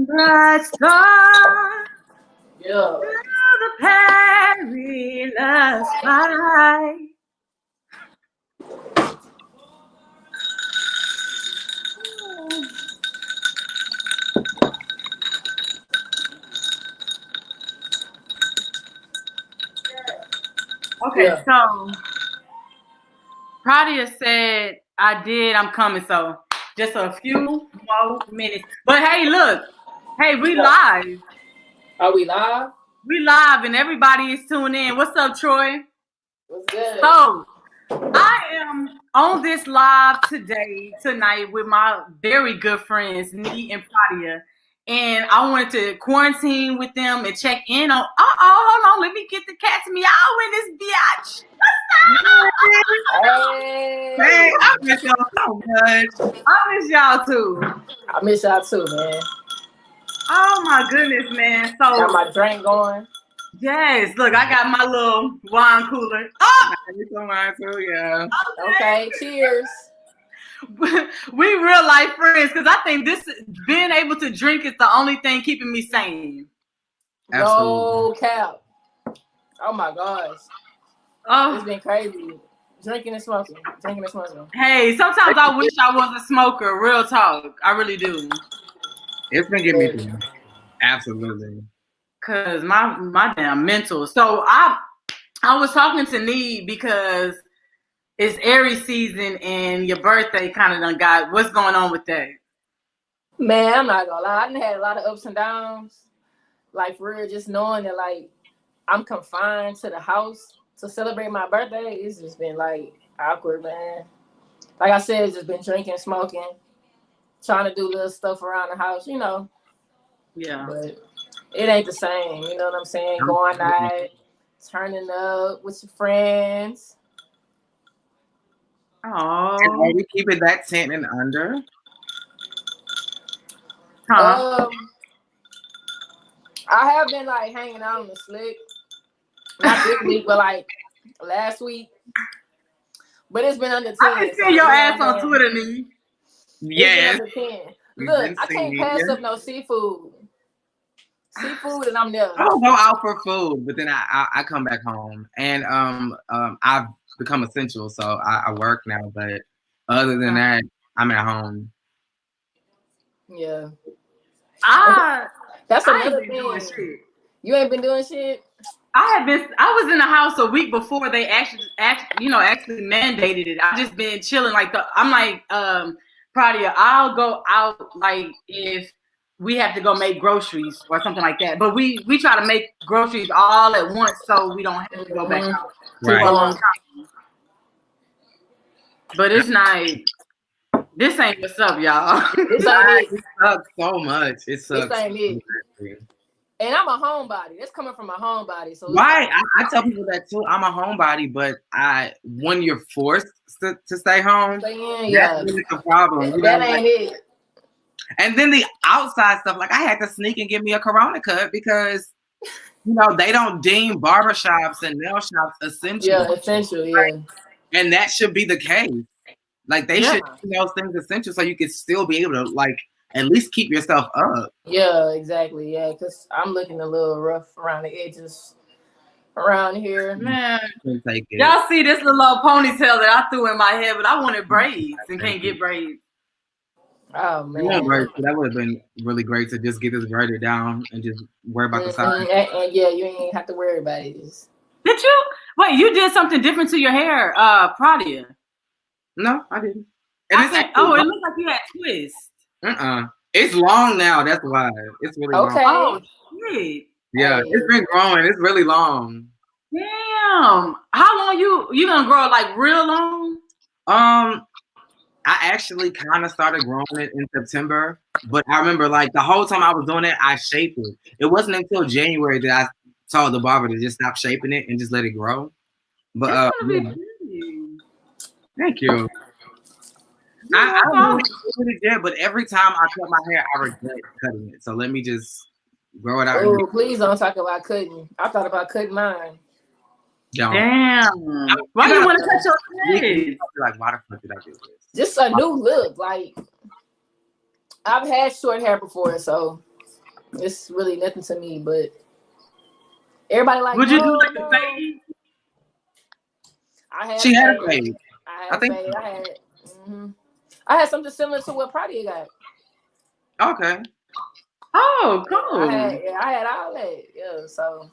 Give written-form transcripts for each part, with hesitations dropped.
Bright star through the perilous fight. Okay, so PRADIA said I did. I'm coming. So just a few more minutes. But hey, look. Hey, we live. Are we live? We live and everybody is tuned in. What's up, Troy? What's good? So I am on this live tonight with my very good friends, Nee and PRADIA. And I wanted to quarantine with them and check in on. Hold on, let me get the cats meow in this bitch. Hey, I miss y'all so much. I miss y'all too. I miss y'all too, man. Oh my goodness, man. So got my drink going. Yes, look, I got my little wine cooler. Oh, I got some wine too, yeah. Okay, cheers. We real life friends because I think this being able to drink is the only thing keeping me sane. No cap. Oh my gosh. Oh, it's been crazy. Drinking and smoking. Hey, sometimes I wish I was a smoker. Real talk, I really do. It's been getting me through. Absolutely. Cause my damn mental. So I was talking to Nee because it's Aries season and your birthday kind of done got. What's going on with that? Man, I'm not gonna lie. I done had a lot of ups and downs. Like for real, just knowing that like I'm confined to the house to celebrate my birthday. It's just been like awkward, man. Like I said, it's just been drinking, smoking, trying to do little stuff around the house, you know. Yeah. But it ain't the same, you know what I'm saying? Going out, turning up with your friends. Oh, are we keeping that 10 and under? Huh? I have been like hanging out on the slick, not this week, but like last week. But it's been under 10. I can see your ass on Twitter, Nee. Yeah. It's been under 10. Look, I can't pass up no seafood. Seafood, and I'm there. I don't go out for food, but then I come back home, and I've become essential, so I work now. But other than that, I'm at home. Yeah. That's another thing. You ain't been doing shit. I was in the house a week before they actually mandated it. I've just been chilling. I'm like PRADIA. I'll go out like if we have to go make groceries or something like that. But we try to make groceries all at once so we don't have to go back out for a long time. But it's not. This ain't what's up, y'all. This ain't it sucks so much. It sucks. This ain't it. And I'm a homebody. That's coming from a homebody. So right. I tell people that too. I'm a homebody, but when you're forced to stay home, that's really the problem. That ain't it. And then the outside stuff, like I had to sneak and get me a Corona cut because they don't deem barbershops and nail shops essential. Yeah, essential, yeah. And that should be the case. Like they should do those things essential so you can still be able to like at least keep yourself up. Yeah, exactly. Yeah, because I'm looking a little rough around the edges around here. Man, y'all see this little ponytail that I threw in my head, but I wanted braids and can't get braids. Oh man, that would have been really great to just get this braided down and just worry about the size. And yeah, you ain't have to worry about it. Did you? Wait, you did something different to your hair, PRADIA? No, I didn't. And it looks like you had twists. It's long now. That's why it's really long. Oh shit. Yeah, it's been growing. It's really long. Damn. How long you gonna grow like real long? I actually kind of started growing it in September, but I remember like the whole time I was doing it, I shaped it. It wasn't until January that I told the barber to just stop shaping it and just let it grow. But It's gonna be pretty. thank you. I really did, but every time I cut my hair, I regret cutting it. So let me just grow it out. Oh, please don't talk about cutting. I thought about cutting mine. Damn. Why do you want to cut your hair? Like, why the fuck did I do this? Just a new look. Like, I've had short hair before, so it's really nothing to me. But everybody like, would you do like the fade? She had a fade. I had something similar to what PRADIA got. Okay. Oh, cool. I had all that. Yeah, so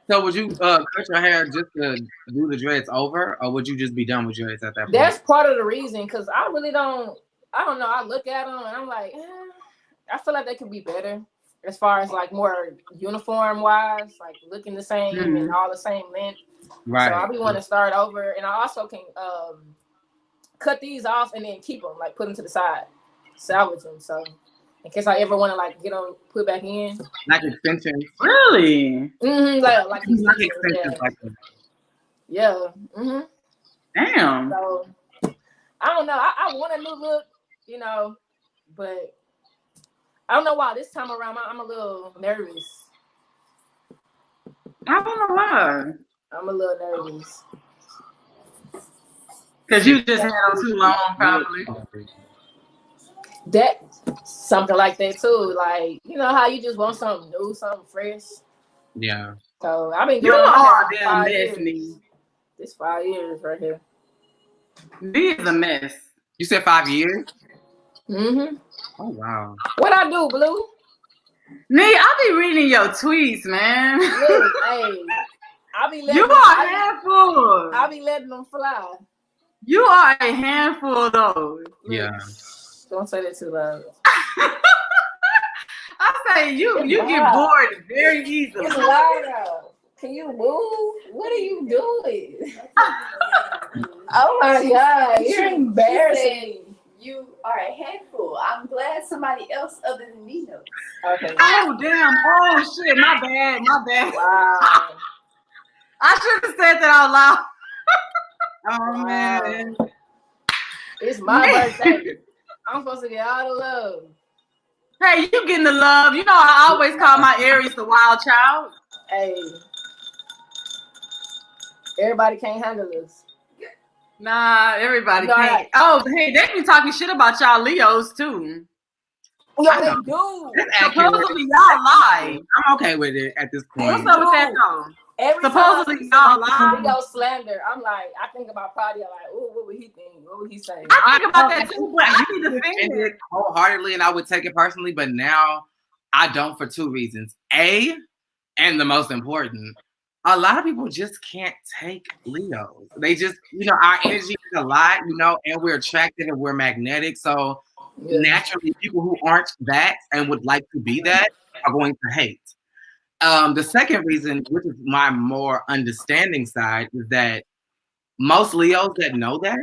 would you cut your hair just to do the dreads over, or would you just be done with dreads at that point? That's part of the reason, because I really don't. I don't know. I look at them and I'm like, I feel like they could be better as far as like more uniform wise, like looking the same and all the same length. Right. So I be want to start over, and I also can cut these off and then keep them, like put them to the side, salvage them. So in case I ever want to like get them put back in, like extensions. Really? Like extensions. Like yeah. Damn. So I don't know. I want a new look, you know, but I don't know why this time around I'm a little nervous. I don't know why. I'm a little nervous. Because you just had them too long, probably. That something like that too. Like, you know how you just want something new, something fresh. Yeah. So I've been doing damn mess, me. This 5 years right here. Me is a mess. You said 5 years? Mm-hmm. Oh wow. What I do, Blue? Me, I be reading your tweets, man. Look, hey, I be letting you are a handful. I be letting them fly. You are a handful, though. Yeah. Don't say that too loud. I say you get bored very easily. It's loud. Can you move? What are you doing? Oh my God, you're embarrassing. You are a handful. I'm glad somebody else other than me knows. Okay. Oh damn! Oh shit! My bad. Wow. I should have said that out loud. Oh man. It's my birthday. I'm supposed to get all the love. Hey, you getting the love. You know I always call my Aries the wild child. Hey. Everybody can't handle this. Nah, everybody can't. Oh, hey, they be talking shit about y'all Leos too. Yeah, they do. Supposedly y'all lie. I'm okay with it at this point. What's up with that though? Supposedly y'all lie. Leo slander. I'm like, I think about PRADIA, like, ooh, what would he think? What would he say? I think about that too, but I need to defend it wholeheartedly, and I would take it personally. But now I don't, for two reasons. A, and the most important, a lot of people just can't take Leos. They just, our energy is a lot, and we're attracted and we're magnetic. So naturally, people who aren't that and would like to be that are going to hate. The second reason, which is my more understanding side, is that most Leos that know that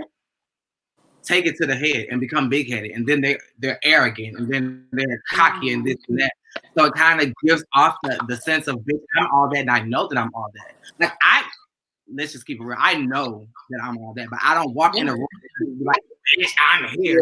take it to the head and become big-headed, and then they're arrogant, and then they're cocky and this and that. So it kind of gives off the sense of, bitch, I'm all that, and I know that I'm all that. Like, let's just keep it real. I know that I'm all that, but I don't walk in a room and be like, bitch, I'm here.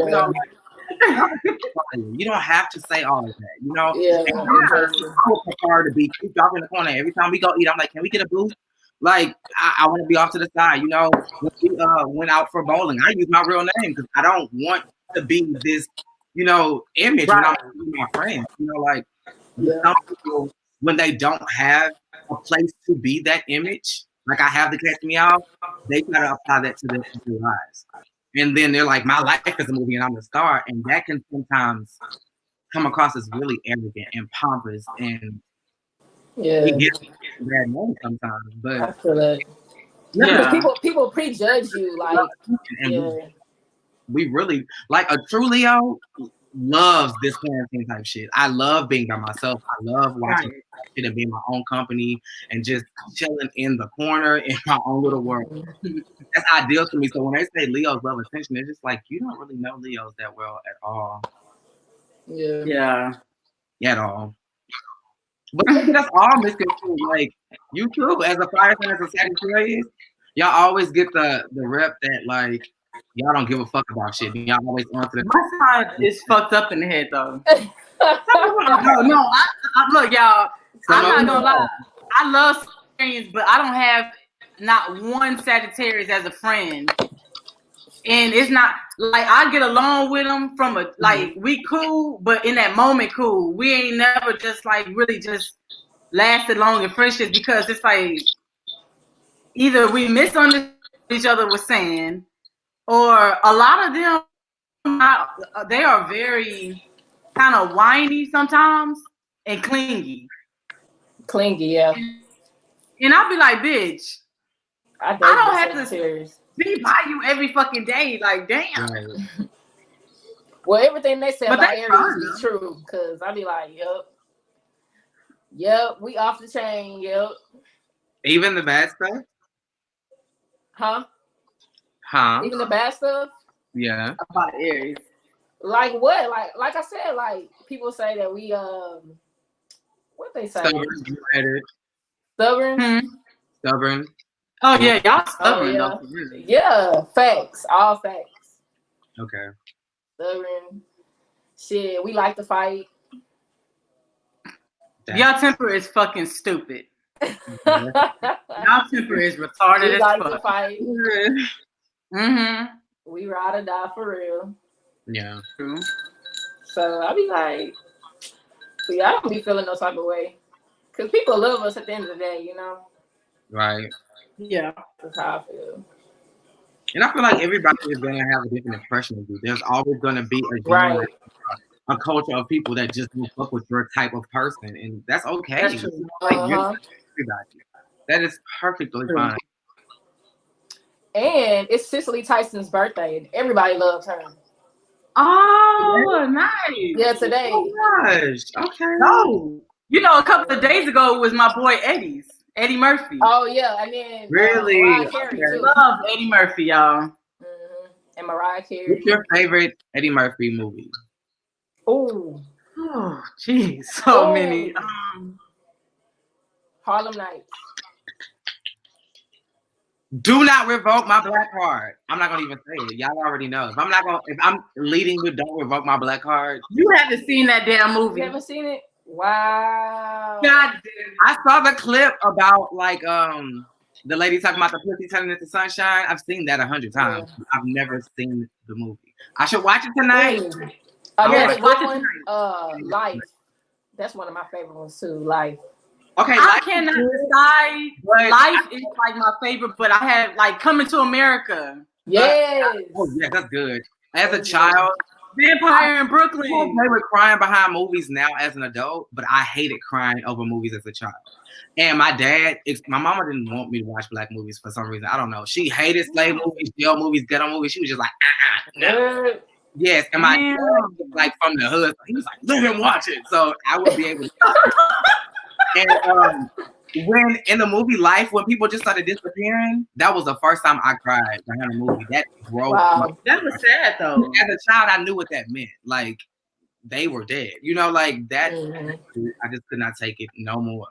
You don't have to say all of that, Yeah. I would prefer to be kicked off in the corner. Every time we go eat, I'm like, can we get a booth? Like, I want to be off to the side. When we went out for bowling, I use my real name because I don't want to be this, image when I'm with my friends. Some people, when they don't have a place to be that image, like I have to catch me out, they try to apply that to their lives. And then they're like, my life is a movie and I'm the star. And that can sometimes come across as really arrogant and pompous, and it gets bad name sometimes. But I feel that. People prejudge you, like, we really, like, a true Leo loves this quarantine type shit. I love being by myself. I love watching shit and being my own company and just chilling in the corner in my own little world. That's ideal for me. So when they say Leos love attention, it's just like you don't really know Leos that well at all. Yeah. At all. But maybe that's all misconstrued. Like you too, as a fire sign, as a Sagittarius, y'all always get the rep that like y'all don't give a fuck about shit. Y'all always answer the My sign is fucked up in the head though. No, look, y'all. I'm not gonna lie. I love Sagittarius, but I don't have not one Sagittarius as a friend. And it's not like I get along with them from a like we cool, but in that moment cool. We ain't never just like really just lasted long in friendships because it's like either we misunderstood each other was saying, or a lot of them they are very kind of whiny sometimes and clingy. Clingy, yeah. And I'll be like, bitch, I don't have to serious. be by you every fucking day. Like, damn. Right. Well, everything they say about Aries be true, because I be like, yep, we off the chain, yep. Even the bad stuff? Huh? Even the bad stuff? Yeah. About Aries. Like what? Like I said, like people say that we what they say? Stubborn. Oh yeah, y'all stubborn though. Yeah, facts. All facts. Okay. Stubborn. Shit, we like to fight. Y'all temper is fucking stupid. Y'all temper is retarded we as like fuck. To fight. Mm-hmm. We ride or die for real. Yeah. True. So I be like, I don't be feeling no type of way. Because people love us at the end of the day, you know? Right. Yeah. That's how I feel. And I feel like everybody is going to have a different impression of you. There's always going to be a culture of people that just don't fuck with your type of person. And that's okay. That's true. Like, everybody. That is perfectly fine. And it's Cicely Tyson's birthday. And everybody loves her. Oh, nice. Yeah, today. Oh, gosh. Okay. No. You know, a couple of days ago it was my boy Eddie Murphy. Oh, yeah. And then really? Mariah Carey, too. Love Eddie Murphy, y'all. Mm-hmm. And Mariah Carey. What's your favorite Eddie Murphy movie? Oh, jeez. So many. Harlem Nights. Do not revoke my black card. I'm not gonna even say it. Y'all already know. If I'm leading with don't revoke my black card. You haven't seen that damn movie. You haven't seen it? Wow. God damn. I saw the clip about like the lady talking about the pussy turning into sunshine. I've seen that 100 times. Yeah. I've never seen the movie. I should watch it tonight. Yes, watch it tonight. Life. That's one of my favorite ones too. Life. Okay, I cannot decide. Life is like my favorite, but I have like Coming to America. Yes. That's good. As a child, Vampire in Brooklyn. I play with crying behind movies now as an adult, but I hated crying over movies as a child. And my mama didn't want me to watch black movies for some reason. I don't know. She hated slave movies, jail movies, ghetto movies. She was just like, no. Yes, and my dad was like from the hood. He was like, let him watch it. So I would be able to. And when in the movie Life, when people just started disappearing, that was the first time I cried behind a movie. That broke. Wow. That was sad though. As a child, I knew what that meant. Like they were dead. You know, like that. Mm-hmm. I just could not take it no more.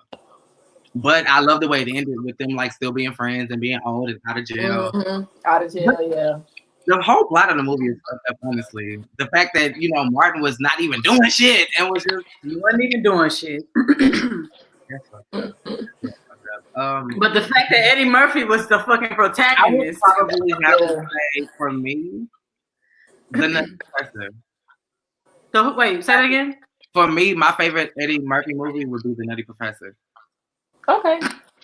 But I love the way it ended with them like still being friends and being old and out of jail. Mm-hmm. Out of jail, yeah. The whole plot of the movie is fucked up, honestly. The fact that, Martin was not even doing shit and was just... He wasn't even doing shit. That's fucked up. But the fact that Eddie Murphy was the fucking protagonist... I would probably have to say, for me, The Nutty Professor. So, wait, say that again? For me, my favorite Eddie Murphy movie would be The Nutty Professor. Okay.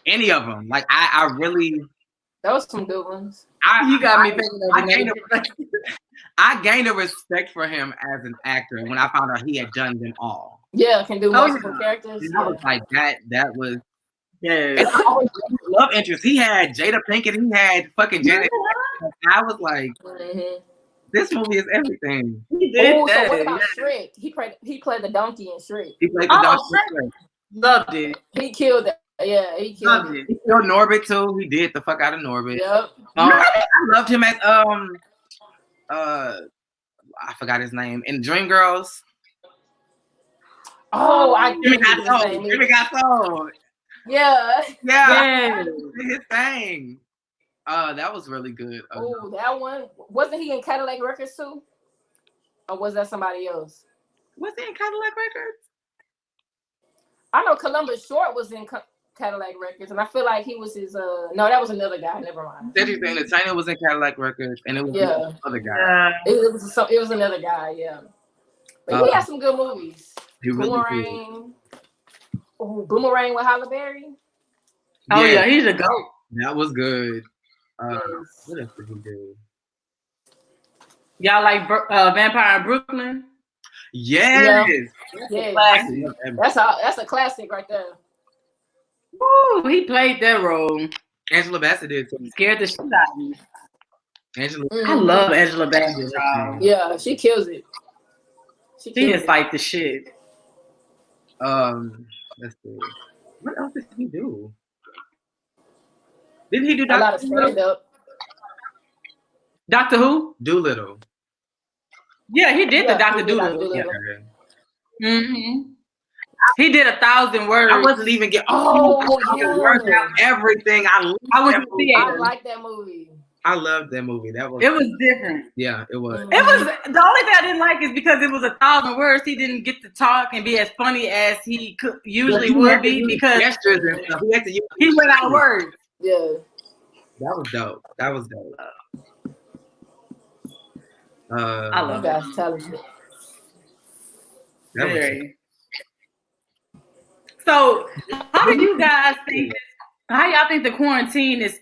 Any of them. Like, I really... That was some good ones. You got me thinking of I gained a respect for him as an actor when I found out he had done them all. Yeah, can do multiple characters. And I was like, that was... Yeah. And I always love interest. He had Jada Pinkett. He had fucking Janet. I was like, This movie is everything. He did Oh, so that. what about Shrek? He played the donkey in Shrek. He played the dog. Loved it. He killed it. Yeah, he killed Loved it. it. He killed Norbit too. He did the fuck out of Norbit. Yep. I loved him as I forgot his name in Dreamgirls. Oh, I Jimmy didn't got his sold. name. Jimmy got sold. Yeah. Yeah, Yeah. his thing. That was really good. Oh, that one. Wasn't he in Cadillac Records too? Or was that somebody else? Was he in Cadillac Records? I know Columbus Short was in Cadillac Records, and I feel like he was his. No, that was another guy. Never mind. Cedric the Entertainer was in Cadillac Records, and it was the other guy. It was another guy. Yeah, but he had some good movies. He really Boomerang. Oh, Boomerang with Halle Berry. Oh yeah, he's a goat. That was good. Yes. What else did he do? Y'all like Vampire in Brooklyn? Yes. Yeah. Classic. That's a classic right there. Woo, he played that role. Angela Bassett did too. Scared the shit out of me. Angela. I love Angela Bassett. Yeah, she kills it. She is like the shit. Let's see. What else did he do? Didn't he do a lot of stand up? Doctor Who? Doolittle. Yeah, he did the Doctor Doolittle. Yeah. Mm-hmm. He did 1,000 words. I wasn't even getting. Worked out everything. I like that movie. I loved that movie. It was different. Yeah, it was. It was the only thing I didn't like is because it was 1,000 words. He didn't get to talk and be as funny as he usually would be because he went out of words. Yeah, that was dope. That was dope. I love you guys talented. So, how do you guys think? How y'all think the quarantine is?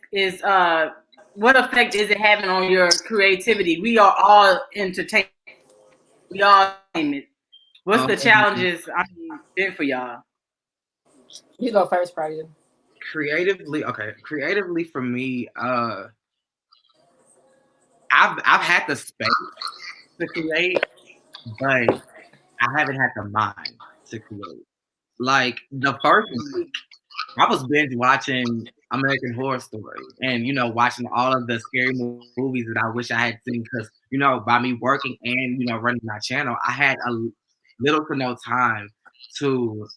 What effect is it having on your creativity? We are all entertainment. We all entertainment. What's the challenges been for y'all? You go first, PRADIA. Creatively for me, I've had the space to create, but I haven't had the mind to create. Like the first week, I was binge watching American Horror Story and, watching all of the scary movies that I wish I had seen because, by me working and, running my channel, I had a little to no time to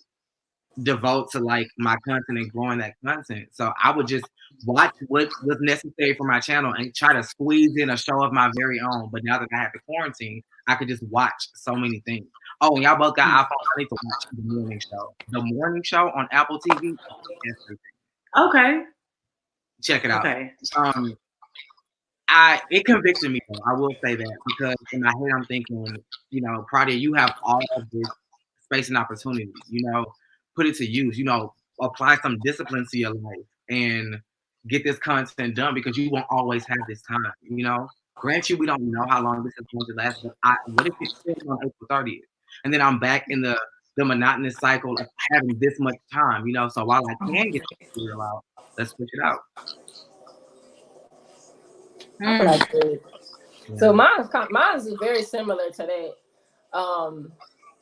devote to like my content and growing that content. So I would just watch what was necessary for my channel and try to squeeze in a show of my very own. But now that I have the quarantine, I could just watch so many things. Oh, and y'all both got iPhones. I need to watch The Morning Show. The Morning Show on Apple TV. Okay. Check it out. Okay. It convicted me though. I will say that because in my head I'm thinking, PRADIA, you have all of this space and opportunity. Put it to use. Apply some discipline to your life and get this content done because you won't always have this time. Grant you, we don't know how long this is going to last. But what if it's still on April 30th? And then I'm back in the monotonous cycle of having this much time, So while I can get the material out, let's switch it out. So mine's is very similar to that,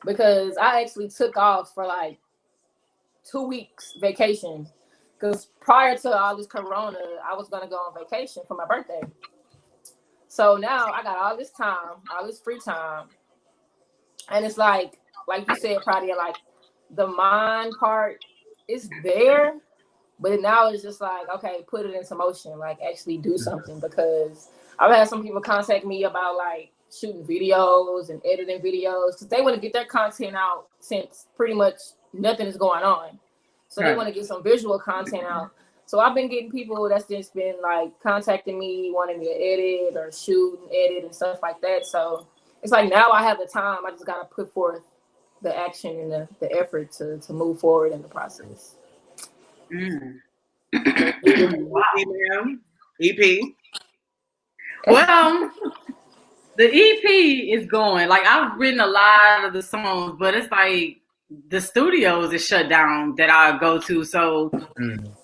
because I actually took off for like 2 weeks vacation. Because prior to all this corona, I was gonna go on vacation for my birthday. So now I got all this time, all this free time. And it's like you said, PRADIA, like the mind part is there, but now it's just like, okay, put it into motion, like actually do something. Because I've had some people contact me about like shooting videos and editing videos because they want to get their content out since pretty much nothing is going on. So they want to get some visual content out. So I've been getting people that's just been like contacting me, wanting me to edit or shoot and edit and stuff like that. So it's like now I have the time. I just got to put forth the action and the effort to move forward in the process. EP. Well, the EP is going. Like I've written a lot of the songs, but it's like the studios is shut down that I go to. So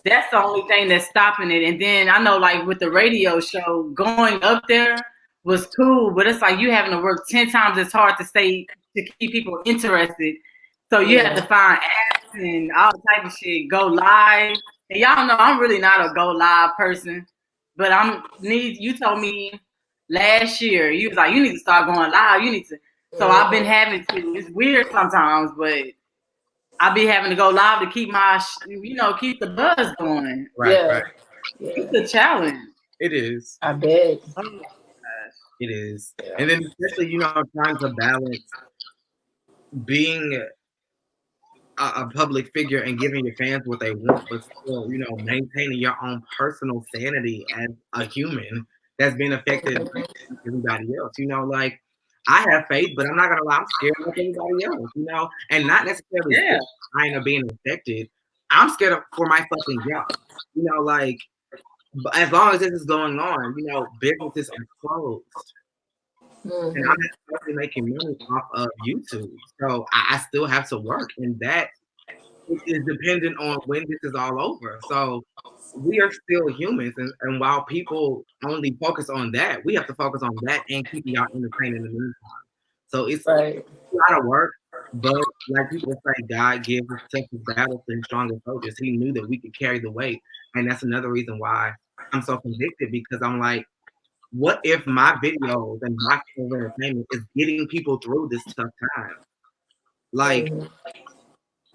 that's the only thing that's stopping it. And then I know like with the radio show, going up there was cool, but it's like you having to work 10 times as hard to keep people interested. So you have to find apps and all type of shit, go live. And y'all know I'm really not a go live person, but you told me last year, you was like, you need to start going live. You need to. So I've been having to. It's weird sometimes, but I be having to go live to keep keep the buzz going. Right. It's a challenge. It is. I bet. It is. Yeah. And then especially, trying to balance being a public figure and giving your fans what they want, but still, maintaining your own personal sanity as a human that's been affected by everybody else. Like, I have faith, but I'm not gonna lie, I'm scared like everybody else, and not necessarily scared of being affected. I'm scared for my fucking job. Like, as long as this is going on, businesses are closed. Mm-hmm. And I'm not making money off of YouTube. So I still have to work. And that is dependent on when this is all over. So we are still humans. And while people only focus on that, we have to focus on that and keeping y'all entertained in the meantime. So it's a lot of work. But like people say, God gives us toughest battles to his strongest soldiers. He knew that we could carry the weight. And that's another reason why I'm so convicted, because I'm like, what if my videos and my form of entertainment is getting people through this tough time? Like,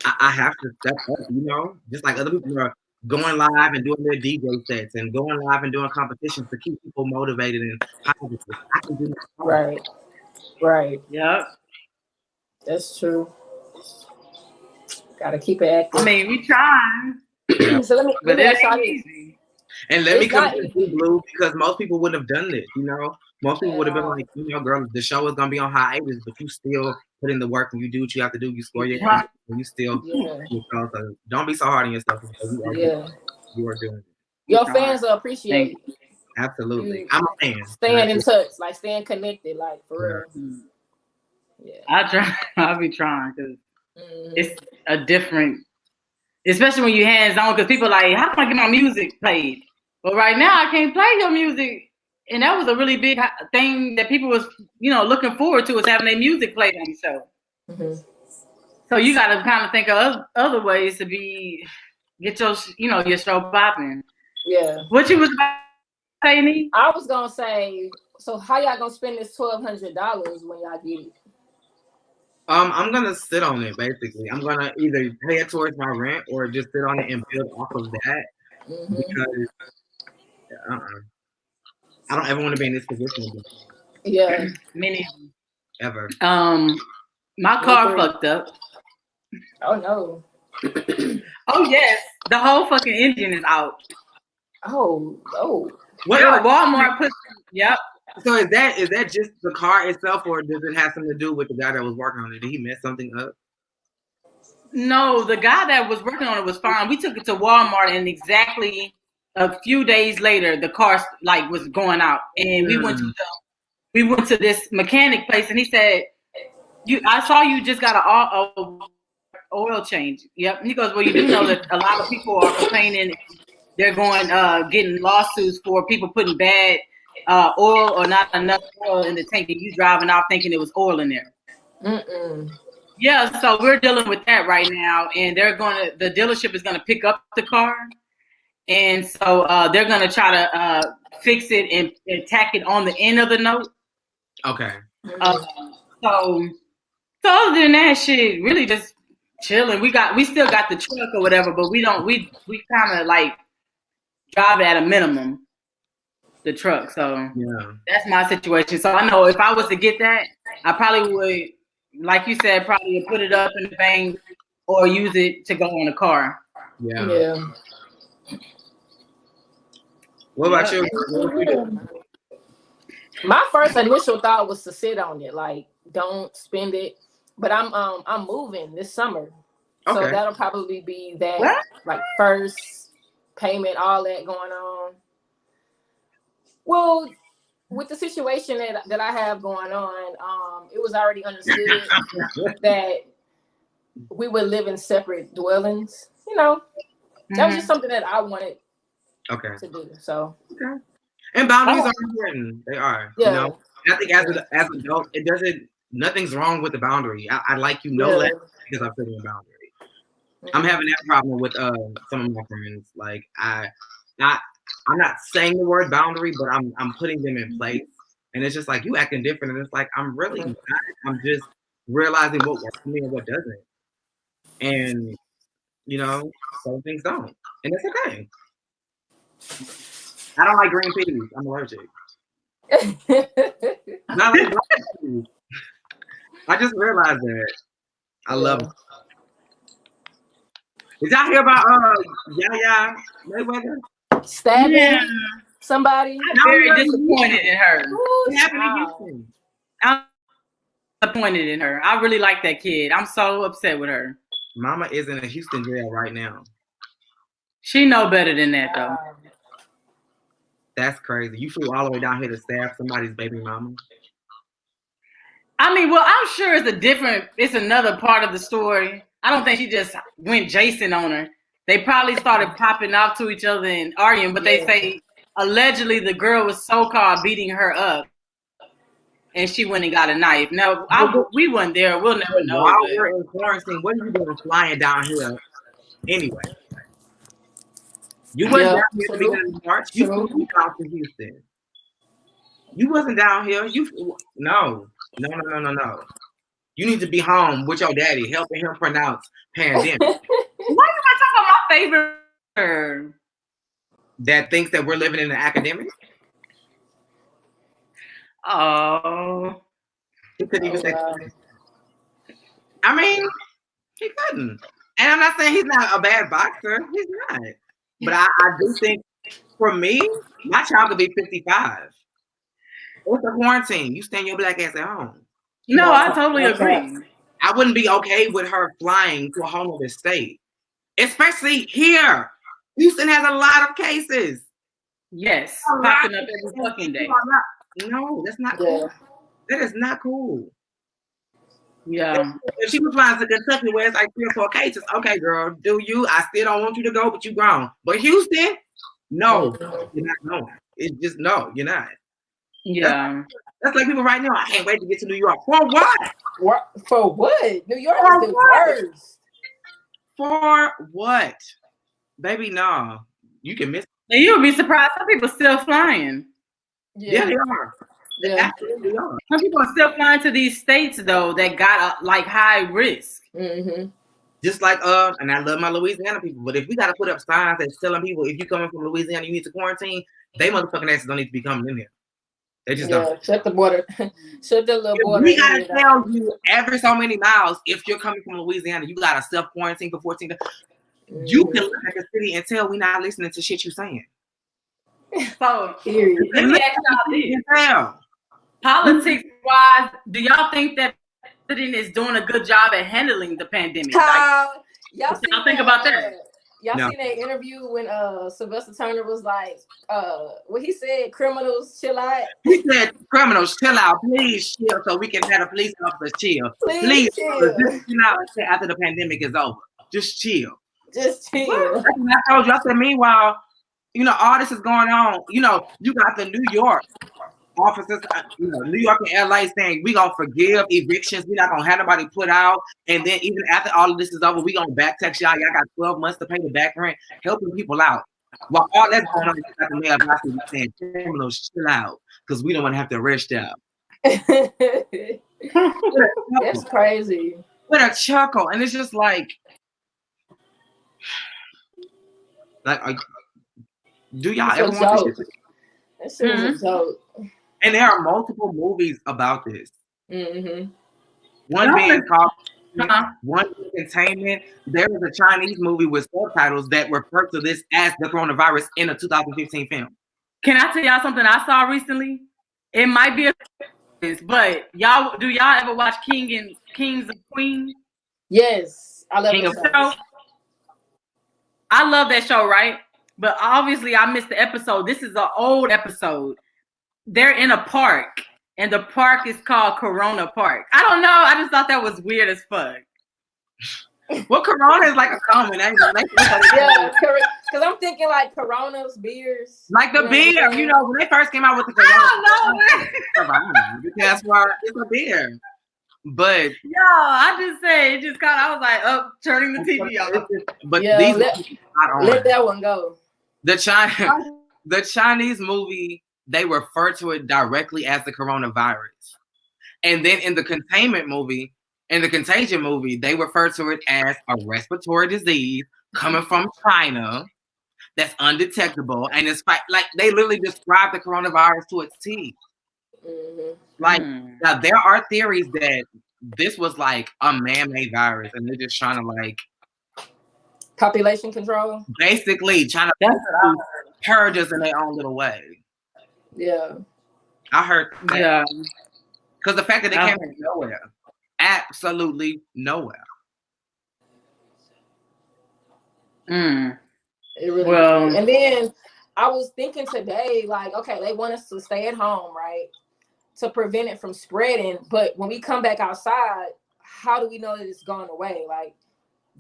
I have to step up, just like other people are going live and doing their DJ sets and going live and doing competitions to keep people motivated and positive. I can do that. Right. Yep. That's true. Gotta keep it active. I mean, we trying. So let me ask y'all this. And let me come to Blue, because most people wouldn't have done this, Most people would have been like, girl, the show is gonna be on hiatus, but you still put in the work and you do what you have to do. You score your and you still so don't be so hard on yourself. You are doing it. Your fans will appreciate it. Absolutely. I'm a fan. Staying in touch, like staying connected, like for real. Yeah. I'll be trying, because it's a different, especially when you hands on, because people are like, how can I get my music played? But right now I can't play your music. And that was a really big thing that people was, looking forward to, is having their music played on the show. Mm-hmm. So you got to kind of think of other ways to get your, your show popping. Yeah. What you was about to say, Nee? I was going to say, so how y'all going to spend this $1,200 when y'all get it? I'm going to sit on it, basically. I'm going to either pay it towards my rent or just sit on it and build off of that. Mm-hmm. Because I don't ever want to be in this position again. Yeah. Many. Ever. My car fucked up. Oh, no. Oh, yes. The whole fucking engine is out. Oh. What? Yeah, Walmart put. Yep. So is that just the car itself, or does it have something to do with the guy that was working on it? Did he mess something up? No, the guy that was working on it was fine. We took it to Walmart, and exactly a few days later, the car was going out, and we went to this mechanic place, and he said, I saw you just got a oil change. Yep. He goes, well, you do know that a lot of people are complaining. They're getting lawsuits for people putting bad oil or not enough oil in the tank, and you driving off thinking it was oil in there. Mm-mm. Yeah, so we're dealing with that right now, and the dealership is gonna pick up the car, and so they're gonna try to fix it and tack it on the end of the note. Okay. So other than that, shit, really just chilling. We still got the truck or whatever, but we kind of drive it at a minimum, the truck. So that's my situation. So I know if I was to get that, I probably would, like you said, probably put it up in the bank or use it to go on the car. Yeah. What about you? My first initial thought was to sit on it, don't spend it. But I'm moving this summer, so that'll probably be that first payment, all that going on. Well, with the situation that I have going on, it was already understood that we would live in separate dwellings. That was just something that I wanted to do. So And boundaries are important. They are. Yeah. You know, and I think as adults, it doesn't. Nothing's wrong with the boundary. I like less because I'm putting a boundary. I'm having that problem with some of my friends. Like I'm not saying the word boundary, but I'm putting them in place. And it's just like you acting different, and it's like I'm really not. I'm just realizing what works for me and what doesn't. And some things don't, and that's okay. I don't like green peas. I'm allergic. Not like green peas. I just realized that. I love it. Did y'all hear about Yaya Mayweather? Stabbing somebody? I'm very disappointed in her. What happened to Houston? I'm disappointed in her. I really like that kid. I'm so upset with her. Mama is in a Houston jail right now. She know better than that, though. That's crazy. You flew all the way down here to stab somebody's baby mama? I mean, well, I'm sure it's another part of the story. I don't think she just went Jason on her. They probably started popping off to each other and arguing, but they say allegedly the girl was so-called beating her up, and she went and got a knife. Now, we weren't there. We'll never know. While we're in quarantine, what are you doing flying down here anyway? You wasn't down here at the beginning of March. You flew out to Houston. You wasn't down here. No. You need to be home with your daddy, helping him pronounce pandemic. Why you want to talk about my favorite? That thinks that we're living in an academic? Oh. He couldn't even say that. I mean, he couldn't. And I'm not saying he's not a bad boxer. He's not. But I do think, for me, my child could be 55. What's the quarantine? You stand your black ass at home. No, I totally agree. I wouldn't be okay with her flying to a whole other state. Especially here. Houston has a lot of cases. Yes. Popping up every fucking day. No, that's not cool. That is not cool. Yeah. If she was flying to Kentucky where it's like 3 or 4 cases, okay, girl, do you? I still don't want you to go, but you grown. But Houston, no, you're not going. It's just no, you're not. Yeah. That's like people right now. I can't wait to get to New York. For what? For what? New York is the worst. For what? Baby, no. You can miss it. You'll be surprised. Some people still flying. Yeah, they are. They absolutely are. Some people are still flying to these states though that got like high risk. Mm-hmm. Just like and I love my Louisiana people, but if we gotta put up signs that's telling people if you coming from Louisiana you need to quarantine, they motherfucking asses don't need to be coming in here. They just don't. Shut the border. Shut the little border. We gotta tell you every so many miles if you're coming from Louisiana, you gotta self quarantine for 14 days. You can look at the city and tell we're not listening to shit you saying. So let me ask y'all this. Politics wise, do y'all think that president is doing a good job at handling the pandemic? Y'all think about that? Y'all seen that interview when Sylvester Turner was like, what he said, criminals chill out? He said, criminals chill out, please chill so we can have a police officer chill. Please chill. Just chill out after the pandemic is over. Just chill. Just chill. I told you, I said, meanwhile, all this is going on. You got the New York officers, New York and LA saying we gonna forgive evictions. We're not gonna have nobody put out. And then even after all of this is over, we gonna back tax y'all. Y'all got 12 months to pay the back rent, helping people out. While all that's going on, you got the mayor basically saying, criminals chill out because we don't want to have to arrest y'all. That's crazy. With a chuckle, and it's just like do y'all ever want this shit? That shit is a joke. And there are multiple movies about this. Mm-hmm. One being called One Containment. There is a Chinese movie with subtitles that refer to this as the coronavirus in a 2015 film. Can I tell y'all something I saw recently? It might be but do y'all ever watch Kings of Queens? Yes, I love that show. I love that show, right? But obviously I missed the episode. This is an old episode. They're in a park, and the park is called Corona Park. I don't know. I just thought that was weird as fuck. Well, Corona is like a common. Yeah, because I'm thinking like Coronas, beers. Like the beer, you know, when they first came out with the Corona. I Corona, because it's a beer. But yo, I just said it just caught. I was like, oh, turning the TV off. But Yeah, these let that one go. The Chinese movie, they refer to it directly as the coronavirus, and then in the containment movie, in the Contagion movie, they refer to it as a respiratory disease coming from China that's undetectable, and it's like they literally describe the coronavirus to its T. Mm-hmm. Like now, there are theories that this was like a man-made virus, and they're just trying to like population control, basically trying to purge us in their own little way. Yeah, I heard that. Yeah, because the fact that they came from nowhere, absolutely nowhere. It really did. And then I was thinking today, like, okay, they want us to stay at home, right, to prevent it from spreading. But when we come back outside, how do we know that it's gone away? Like,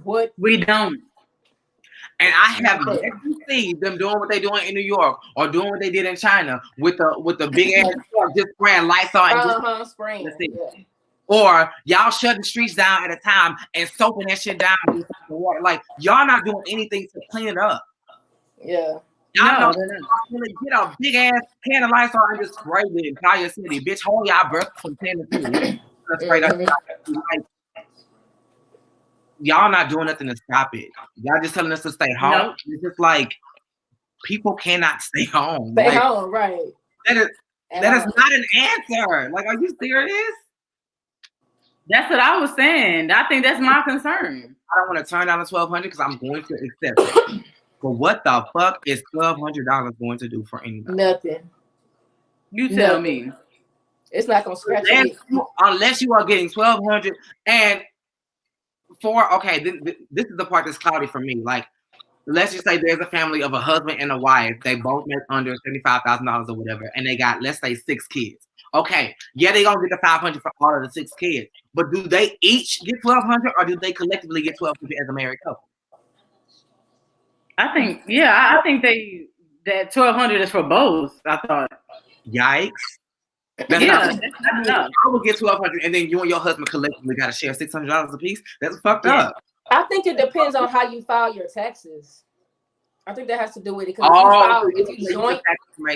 what? We don't. And I have yet to see them doing what they're doing in New York or doing what they did in China with the big ass truck just spraying lights on and just spraying. Yeah. Or y'all shut the streets down at a time and soaping that shit down with the water. Like y'all not doing anything to clean it up. Yeah. Y'all know get a big ass can of lights on and just spray it in Collier City. Bitch, hold y'all breath from 10 to 2. Y'all not doing nothing to stop it. Y'all just telling us to stay home. Nope. It's just like people cannot stay home. Stay home, right? That is not an answer. Like, are you serious? That's what I was saying. I think that's my concern. I don't want to turn down the $1,200 because I'm going to accept it. But what the fuck is $1,200 going to do for anybody? Nothing. You tell me. It's not gonna scratch it. Unless you are getting $1,200 and this is the part that's cloudy for me. Like, let's just say there's a family of a husband and a wife. They both make under $75,000 or whatever, and they got, let's say, 6 kids. Okay, yeah, they gonna get the $500 for all of the 6 kids, but do they each get $1,200 or do they collectively get $1,200 as a married couple? I think that $1,200 is for both. I thought. Yikes. That's not enough. I would get $1,200 and then you and your husband collectively got to share $600 a piece. That's fucked up. I think it depends on how you file your taxes. I think that has to do with it because if you joint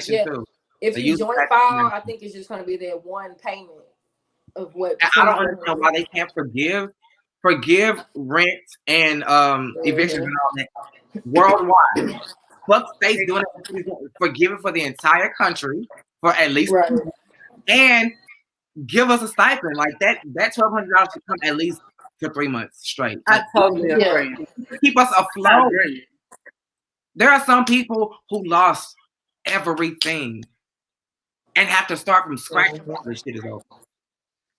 too. If you joint file, I think it's just going to be that one payment of what. I don't understand why they can't forgive rent and eviction and all that worldwide. Fuck states doing it, forgive it for the entire country for at least and give us a stipend like that. That $1,200 should come at least for 3 months straight. I totally agree. Keep us afloat. There are some people who lost everything and have to start from scratch before this shit is over.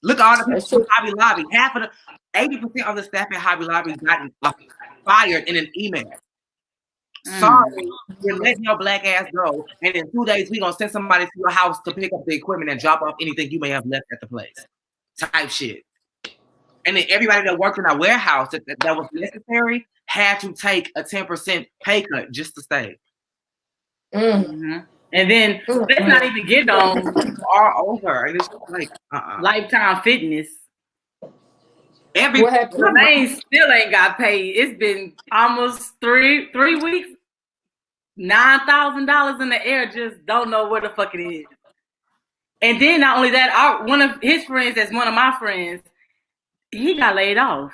Look at all the people from Hobby Lobby. 80% of the staff at Hobby Lobby got fired in an email. Sorry, we're letting your black ass go, and in 2 days we're gonna send somebody to your house to pick up the equipment and drop off anything you may have left at the place. Type shit. And then everybody that worked in our warehouse that was necessary had to take a 10% pay cut just to stay. Mm-hmm. And then let's not even get on all over. And it's like Lifetime Fitness. What happened? Lane still ain't got paid. It's been almost three weeks. $9,000 in the air. Just don't know where the fuck it is. And then not only that, one of his friends, that's one of my friends, he got laid off.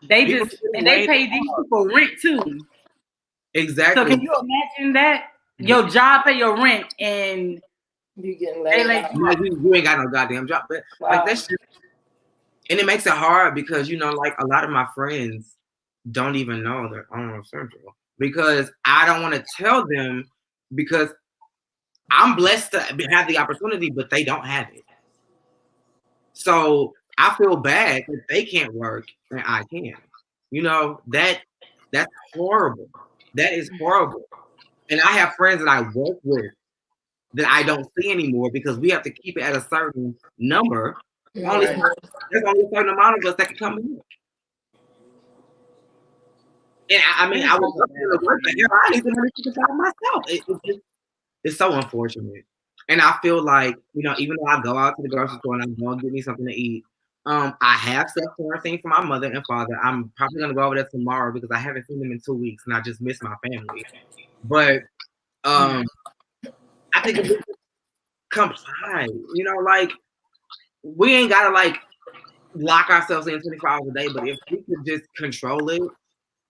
They paid these people rent too. Exactly. So can you imagine that? Your job pay your rent and you getting laid off. You ain't got no goddamn job. But like that's just, and it makes it hard because like a lot of my friends don't even know they're on Central because I don't want to tell them because I'm blessed to have the opportunity, but they don't have it. So I feel bad that they can't work and I can. That's horrible. That is horrible. And I have friends that I work with that I don't see anymore because we have to keep it at a certain number. There's only a certain amount of us that can come in. And I mean, I was up there to work, but I didn't even really think about myself. It's so unfortunate. And I feel like, even though I go out to the grocery store and I'm going to get me something to eat, I have self-quarantine for my mother and father. I'm probably going to go over there tomorrow because I haven't seen them in 2 weeks and I just miss my family. But I think if we comply, like, we ain't got to, like, lock ourselves in 24 hours a day, but if we could just control it,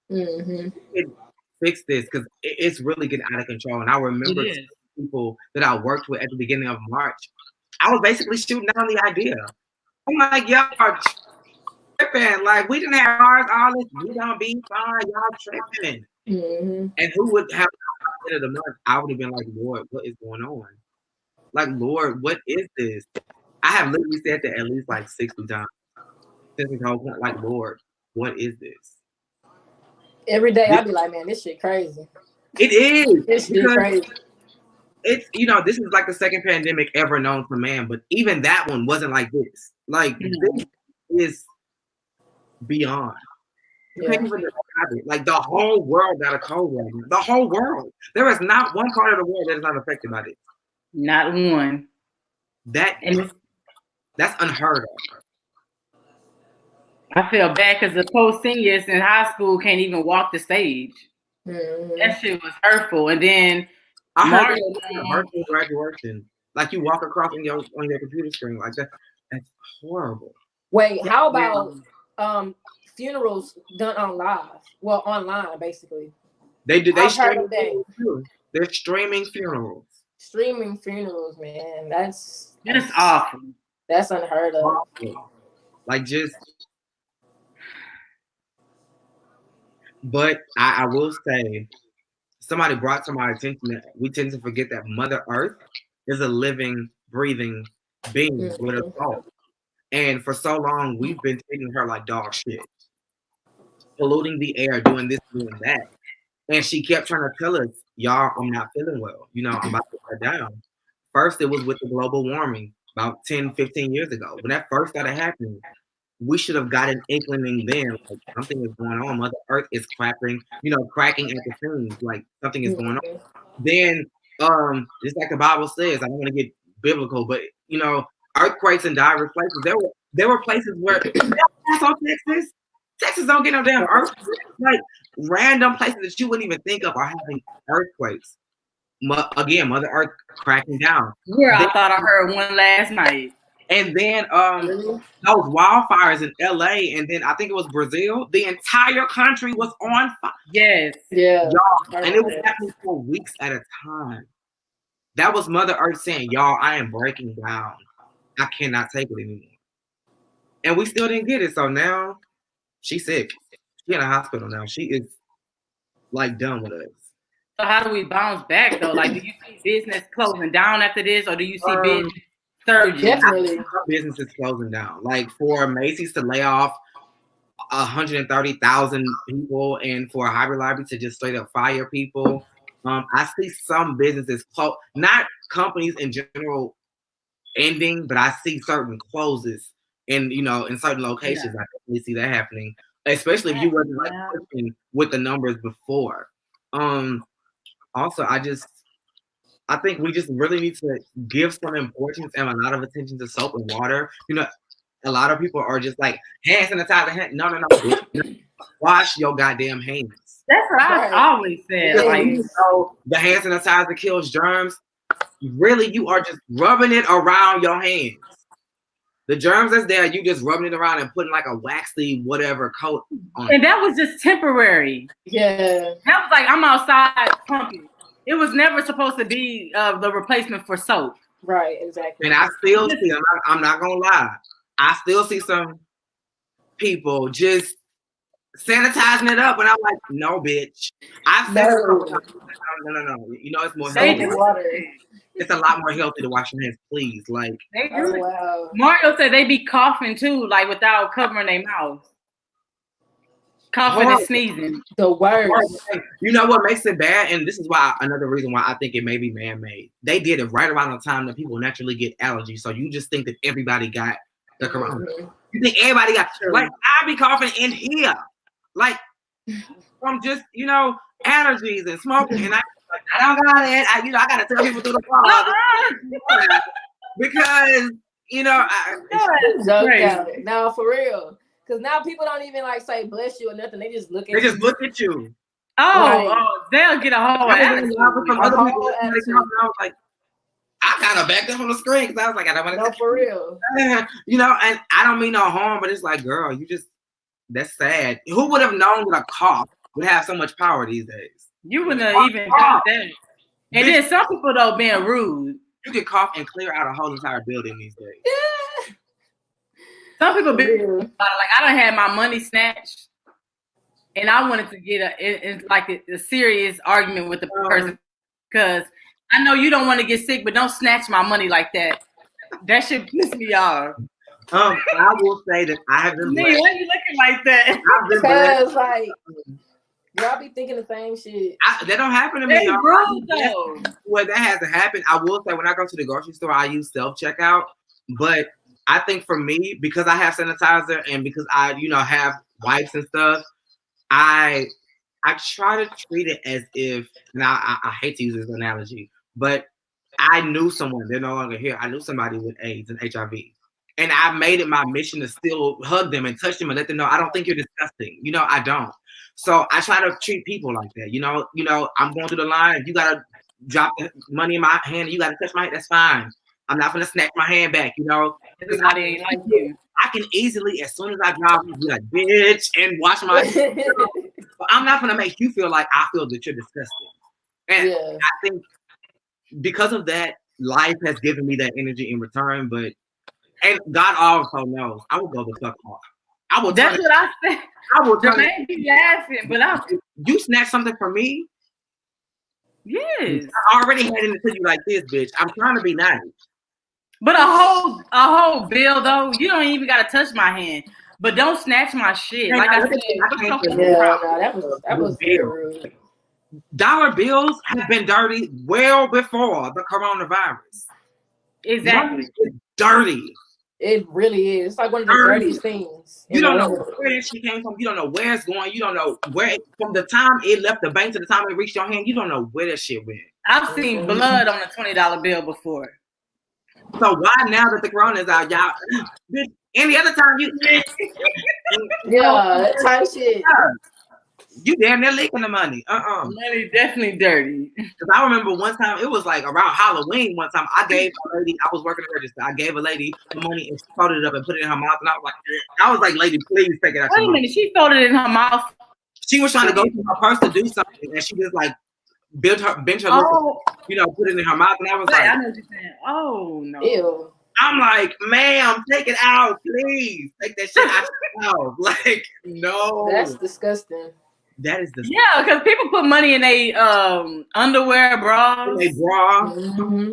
we could fix this because it's really getting out of control. And I remember people that I worked with at the beginning of March, I was basically shooting down the idea. I'm like, y'all are tripping. Like, we didn't have cars, all this. We don't be fine. Y'all tripping. And who would have at the end of the month? I would have been like, Lord, what is going on? Like, Lord, what is this? I have literally said that at least like 60 times. Since the whole point, like, Lord, what is this? Every day I be like, man, this shit crazy. It is. This shit crazy. It's, this is like the second pandemic ever known for man, but even that one wasn't like this. Like, this is beyond. You can't even describe it. Like, the whole world got a cold right now. The whole world. There is not one part of the world that is not affected by this. Not one. That's unheard of. I feel bad because the post-seniors in high school can't even walk the stage. That shit was hurtful. And then I heard virtual graduation. Like, you walk across on your computer screen like that. That's horrible. Wait, how about funerals done on live? Well, online basically. They stream too. They're streaming funerals. Streaming funerals, man. That's awful. That's unheard of. Like, just. But I will say, somebody brought to my attention that we tend to forget that Mother Earth is a living, breathing being with a soul. And for so long, we've been treating her like dog shit. Polluting the air, doing this, doing that. And she kept trying to tell us, y'all, I'm not feeling well. I'm about to cut down. First, it was with the global warming about 10, 15 years ago. When that first started happening, we should have got an inkling then, like, something is going on. Mother Earth is cracking at the seams, like something is going on. Then, just like the Bible says, I don't want to get biblical, but earthquakes in diverse places. There were places where Texas don't get no damn earthquakes. Like, random places that you wouldn't even think of are having earthquakes. Again, Mother Earth cracking down. Yeah, I thought I heard one last night. And then those wildfires in LA, and then I think it was Brazil. The entire country was on fire. Yes. Yeah. Y'all, and it was happening for weeks at a time. That was Mother Earth saying, y'all, I am breaking down. I cannot take it anymore. And we still didn't get it. So now she's sick. She's in a hospital now. She is like done with us. So how do we bounce back though? Like, do you see business closing down after this, or do you see business surging? Definitely. Business is closing down. Like, for Macy's to lay off 130,000 people, and for a hybrid library to just straight up fire people. I see some businesses close, not companies in general ending, but I see certain closes in certain locations. I definitely see that happening, especially if you wasn't like pushing with the numbers before. Also, I think we just really need to give some importance and a lot of attention to soap and water. A lot of people are just like, hand sanitizer. No. Wash your goddamn hands. That's what I always said. Like, the hand sanitizer kills germs. Really, you are just rubbing it around your hands. The germs that's there, you just rubbing it around and putting like a waxy whatever coat on. And that was just temporary. Yeah. That was like, I'm outside pumping. It was never supposed to be the replacement for soap. Right, exactly. And I still see, I'm not gonna lie, I still see some people just sanitizing it up, and I'm like, no, bitch. I've said no. It's more healthy. It's a lot more healthy to wash your hands, please. Like, wow. Mario said they be coughing too, like without covering their mouth. Coughing and sneezing. The worst. You know what makes it bad? And this is why another reason why I think it may be man-made. They did it right around the time that people naturally get allergies. So you just think that everybody got the corona. You think everybody got, like, I be coughing in here. Like, from just, allergies and smoking. And I don't got it. I got to tell people through the phone. Because, No, for real. Because now people don't even like say bless you or nothing. They just look at you. They just look at you. They'll get a whole attitude. I was like, I kind of backed up on the screen because I was like, I don't want to. No, for real. And I don't mean no harm, but it's like, girl, that's sad. Who would have known that a cough would have so much power these days? You wouldn't have even got that. And then some people, though, being rude. You can cough and clear out a whole entire building these days. Yeah. Some people be like, I done had my money snatched, and I wanted to get a serious argument with the person because I know you don't want to get sick, but don't snatch my money like that. That should piss me off. I will say that I have been. Why are you looking like that? Because like y'all be thinking the same shit. That don't happen to me. Rude, though. Well, that hasn't happened. I will say when I go to the grocery store, I use self-checkout. But I think for me, because I have sanitizer and because I, have wipes and stuff, I try to treat it as if, and I hate to use this analogy, but I knew someone, they're no longer here. I knew somebody with AIDS and HIV. And I made it my mission to still hug them and touch them and let them know I don't think you're disgusting. I don't. So I try to treat people like that. I'm going through the line. If you gotta drop the money in my hand, and you gotta touch my hand, that's fine. I'm not gonna snatch my hand back. Everybody ain't like you. I can easily, as soon as I drive, be like, bitch, and wash my hands. But I'm not gonna make you feel like I feel that you're disgusting. And I think because of that, life has given me that energy in return. And God also knows I will go the fuck off. That's what I said. I will tell you. Be laughing, but you snatch something from me. Yes. I already had it to you like this, bitch. I'm trying to be nice. But a whole bill though, you don't even gotta touch my hand. But don't snatch my shit. Like I said, that was very rude. Dollar bills have been dirty well before the coronavirus. Exactly. It's dirty. It really is. It's like one of the dirtiest things. You don't know where that shit came from. You don't know where it's going. You don't know where from the time it left the bank to the time it reached your hand. You don't know where that shit went. I've seen blood on a $20 bill before. So why now that the corona is out, y'all? Any other time you that type shit. You damn near leaking the money. Money definitely dirty. Because I remember one time, it was like around Halloween one time, I gave a lady, I was working the register, I gave a lady the money and she folded it up and put it in her mouth. And I was like, lady, please take it out. Wait a minute, she folded it in her mouth. She was trying to go to her purse to do something and she just like bent her lip, put it in her mouth. And I was like, I know what you're saying. Oh, no. Ew. I'm like, ma'am, take it out, please. Take that shit out your mouth. Like, no. That's disgusting. That is the because people put money in a underwear, bras. In a bra. Mm-hmm.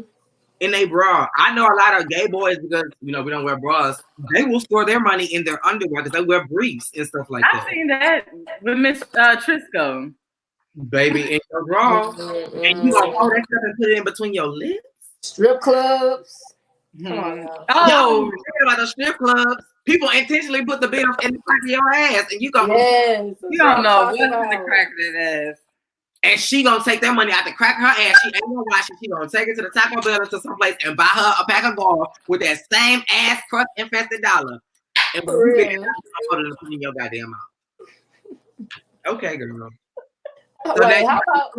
In a bra. I know a lot of gay boys because we don't wear bras. They will store their money in their underwear because they wear briefs and stuff like that. I've seen that with Miss Trisco. Baby, in your bra, and you gonna hold that stuff and put it in between your lips. Strip clubs. Come on now. Oh, thinking about those strip clubs. People intentionally put the bill in the crack of your ass, and you gonna you don't know what's in the crack of that ass. And she gonna take that money out the crack of her ass. She ain't gonna wash it. She gonna take it to the Taco Bell or to someplace and buy her a pack of golf with that same ass crust infested dollar. And when you get it, put it in your goddamn mouth. Okay, girl. So wait, how about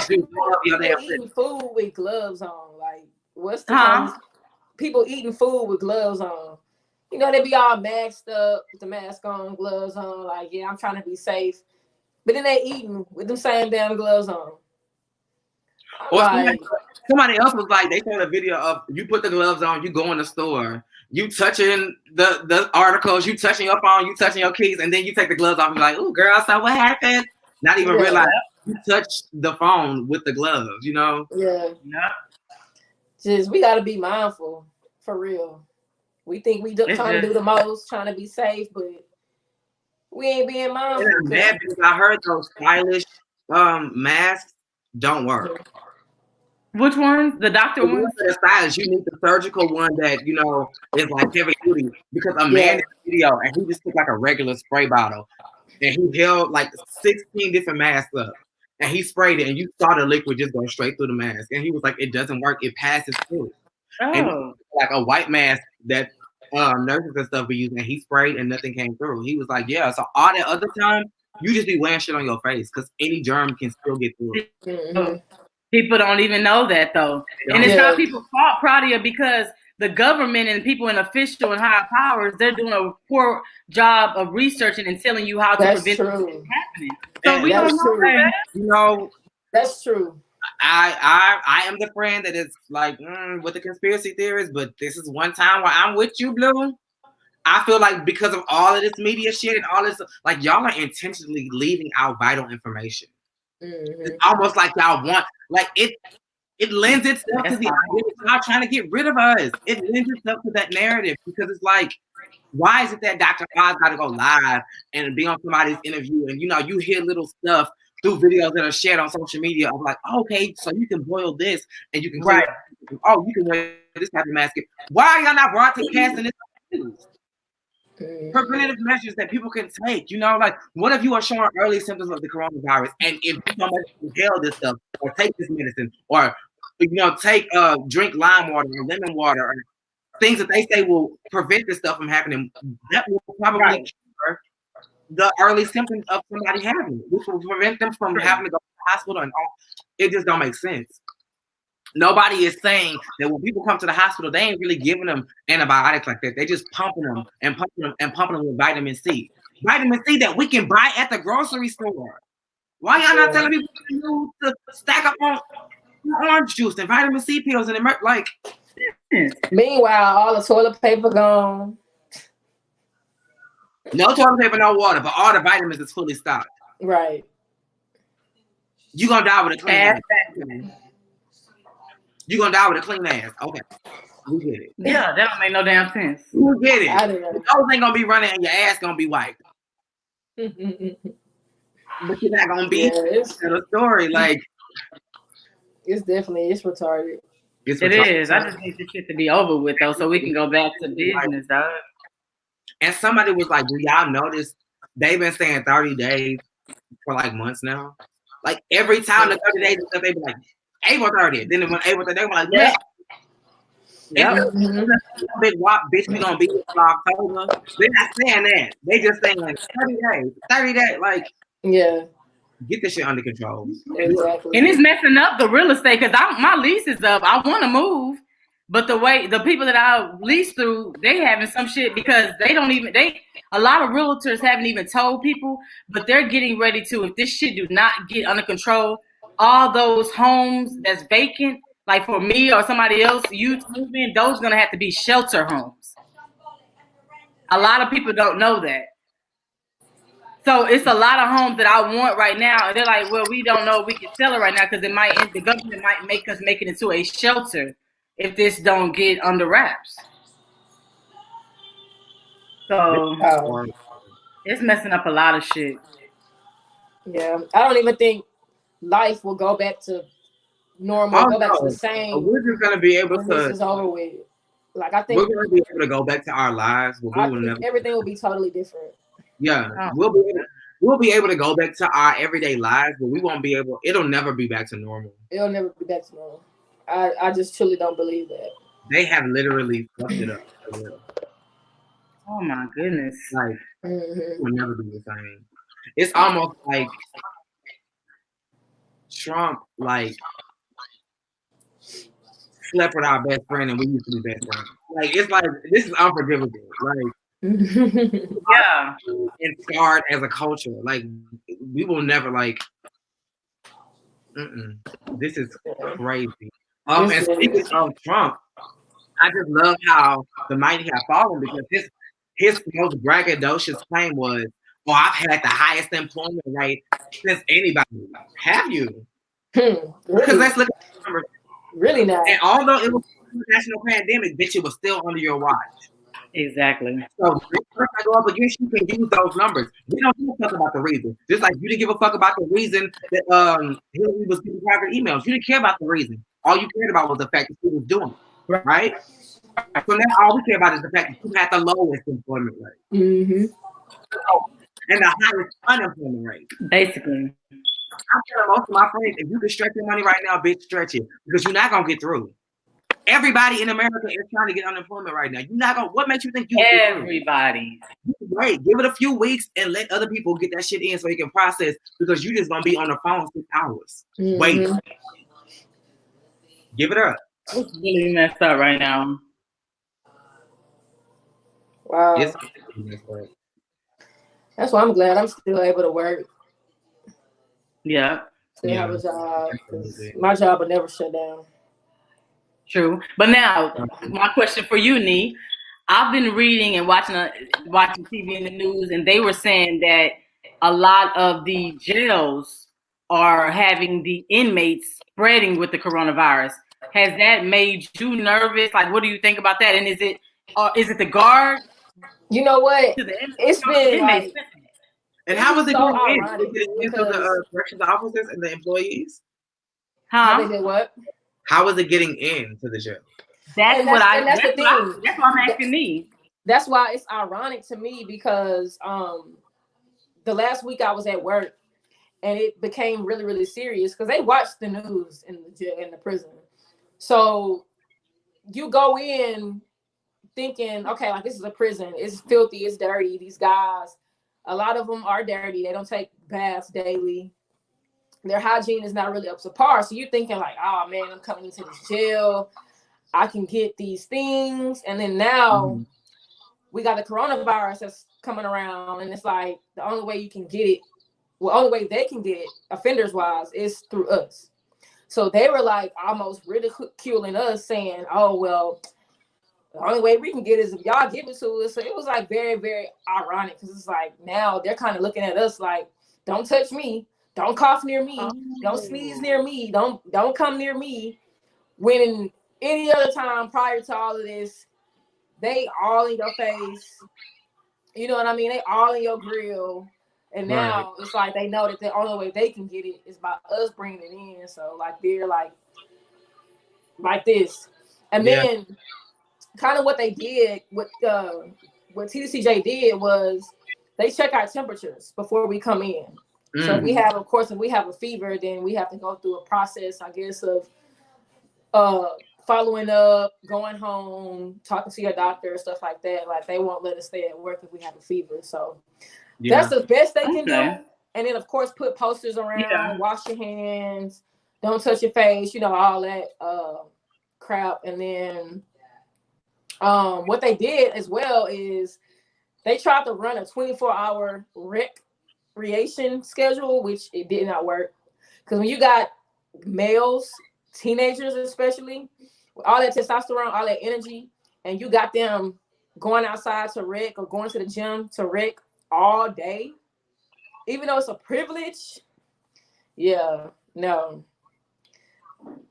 people eating food with gloves on? Like, what's the people eating food with gloves on? They be all masked up with the mask on, gloves on. Like, yeah, I'm trying to be safe. But then they eating with them same damn gloves on. Or somebody else was like, they showed a video of you put the gloves on, you go in the store, you touching the articles, you touching your phone, you touching your keys, and then you take the gloves off and be like, oh, girl, so what happened? Not even realize you touched the phone with the gloves, Yeah. Just, we got to be mindful, for real. We think we trying to do the most, trying to be safe, but we ain't being mindful. I'm mad because I heard those stylish masks don't work. Which ones? The doctor ones? The stylish. You need the surgical one that is like heavy duty. Because a man in the video and he just took like a regular spray bottle. and he held like 16 different masks up. And he sprayed it, and you saw the liquid just go straight through the mask. And he was like, "It doesn't work. It passes through." And like a white mask that nurses and stuff be using, and he sprayed and nothing came through. He was like, "Yeah." So all that other time, you just be wearing shit on your face because any germ can still get through it. Mm-hmm. People don't even know that though, and it's not people's fault, PRADIA, because the government and people in official and higher powers, they're doing a poor job of researching and telling you how to prevent this happening. So we don't know that. You know, that's true. I am the friend that is like with the conspiracy theories, but this is one time where I'm with you, Blue. I feel like because of all of this media shit and all this, like y'all are intentionally leaving out vital information. Mm-hmm. It's almost like y'all want, like it lends itself to the idea that y'all trying to get rid of us. It lends itself to that narrative because it's like, why is it that Dr. Oz got to go live and be on somebody's interview and you hear little stuff through videos that are shared on social media of like, okay, so you can boil this and you can clear it. Oh, you can wear this type of mask. Why are y'all not broadcasting this news? Preventative measures that people can take, like what if you are showing early symptoms of the coronavirus, and if somebody inhale this stuff or take this medicine or take drink lime water or lemon water or things that they say will prevent this stuff from happening, that will probably cure the early symptoms of somebody having it, which will prevent them from having to go to the hospital and all. It just don't make sense. Nobody is saying that when people come to the hospital, they ain't really giving them antibiotics like that. They just pumping them and pumping them with vitamin C. Vitamin C that we can buy at the grocery store. Why y'all not telling people to stack up on orange juice and vitamin C pills and like? Meanwhile, all the toilet paper gone. No toilet paper, no water, but all the vitamins is fully stocked. Right. You gonna die with a clean ass. You gonna die with a clean ass. Okay. We get it. Yeah, that don't make no damn sense. We get it. Those ain't gonna be running and your ass gonna be wiped. But you're not gonna be a story. Like it's retarded. It is. I just need this shit to be over with though, so we can go back to business, dog. And somebody was like, "Do y'all notice they've been saying 30 days for like months now? Like every time the 30 days and stuff, they be like April 30th. Then when April 30th, they were like, yeah. Big wop, bitch, we gonna be here till October. They're not saying that. They just saying like 30 days. 30 days, like get this shit under control. Exactly. And it's messing up the real estate because my lease is up. I want to move, but the people that I lease through, they having some shit because a lot of realtors haven't even told people, but they're getting ready to, if this shit do not get under control, all those homes that's vacant, like for me or somebody else, youth movement, those are gonna have to be shelter homes. A lot of people don't know that. So it's a lot of homes that I want right now, and they're like, well, we don't know if we can sell it right now because the government might make us make it into a shelter if this don't get under wraps. So it's messing up a lot of shit. Yeah, I don't even think life will go back to normal, go back to the same. We're just gonna be able to. This is over with. Like I think we're gonna be able to go back to our lives. Everything will be totally different. Yeah, we'll be able to go back to our everyday lives, but we won't be able. It'll never be back to normal. It'll never be back to normal. I just truly don't believe that. They have literally fucked it up. Oh my goodness! Like it will never be the same. It's almost like Trump slept with our best friend and we used to be best friends. Like it's like this is unforgivable. Like yeah, and scarred as a culture. Like we will never this is crazy. And speaking of Trump, I just love how the mighty have fallen because his most braggadocious claim was, "Oh, I've had the highest employment rate since anybody." Have you? Because let's look at the numbers. Really not. And although it was a national pandemic, bitch, it was still under your watch. Exactly. So first I go up against you can use those numbers. We don't give a fuck about the reason. Just like you didn't give a fuck about the reason that Hillary was getting private emails. You didn't care about the reason. All you cared about was the fact that she was doing it. Right? So now all we care about is the fact that you had the lowest employment rate. Mm-hmm. So and the highest unemployment rate. Basically. I'm telling most of my friends, if you can stretch your money right now, bitch, stretch it because you're not gonna get through. Everybody in America is trying to get unemployment right now. You're not gonna. What makes you think you can get through? Everybody. Wait, give it a few weeks and let other people get that shit in so you can process because you just gonna be on the phone 6 hours. Wait, give it up. It's really messed up right now. Wow. That's why I'm glad I'm still able to work. Yeah. Still have a job. My job will never shut down. True. But now, my question for you, Nee. I've been reading and watching TV and the news, and they were saying that a lot of the jails are having the inmates spreading with the coronavirus. Has that made you nervous? Like, what do you think about that? And is it the guard? You know what? It's been like. And how was it so getting in? ironic Did it get into the corrections officers and the employees? How they did what? How was it getting into the jail? That's the thing. That's why I'm asking me. That's why it's ironic to me because the last week I was at work and it became really, really serious because they watched the news in the prison. So you go in thinking, okay, like this is a prison. It's filthy. It's dirty. These guys, a lot of them are dirty. They don't take baths daily. Their hygiene is not really up to par. So you're thinking like, oh man, I'm coming into this jail. I can get these things. And then now we got the coronavirus that's coming around. And it's like the only way you can get it, well, only way they can get it, offenders wise, is through us. So they were like almost ridiculing us, saying, oh, well, the only way we can get it is if y'all give it to us. So it was like very, very ironic because it's like now they're kind of looking at us like, don't touch me. Don't cough near me. Don't sneeze near me. Don't come near me. When any other time prior to all of this, they all in your face. You know what I mean? They all in your grill. And now it's like they know that the only way they can get it is by us bringing it in. So like they're like this. And then kind of what they did, what TDCJ did was they check our temperatures before we come in. So if we have a fever, then we have to go through a process, I guess, of following up, going home, talking to your doctor, stuff like that. Like they won't let us stay at work if we have a fever. So that's the best they can do. And then of course put posters around, wash your hands, don't touch your face, all that crap. And then what they did as well is they tried to run a 24-hour recreation schedule, which it did not work. Because when you got males, teenagers especially, with all that testosterone, all that energy, and you got them going outside to rec or going to the gym to rec all day, even though it's a privilege, no.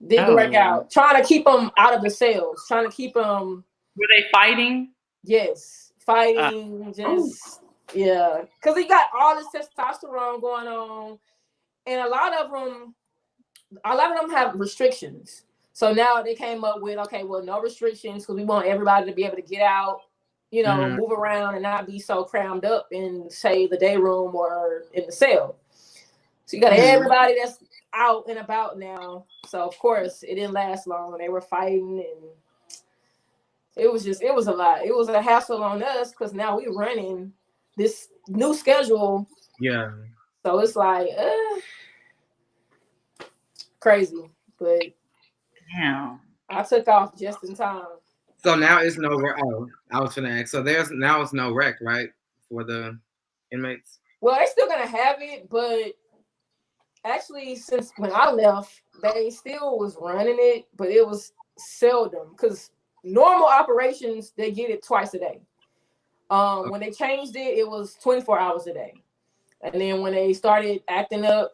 Didn't work out. Trying to keep them out of the cells, trying to keep them. Were they fighting? Yes, fighting, because he got all this testosterone going on, and a lot of them have restrictions. So now they came up with, okay, well, no restrictions because we want everybody to be able to get out, move around and not be so crammed up in, say, the day room or in the cell. So you got everybody that's out and about now. So of course it didn't last long. They were fighting and it was a lot. It was a hassle on us because now we're running this new schedule. Yeah. So it's like crazy, but I took off just in time. So now it's no rec. Oh, I was gonna ask. So it's no rec, right, for the inmates? Well, they're still gonna have it, but actually, since when I left, they still was running it, but it was seldom because normal operations they get it twice a day. When they changed it, it was 24 hours a day, and then when they started acting up,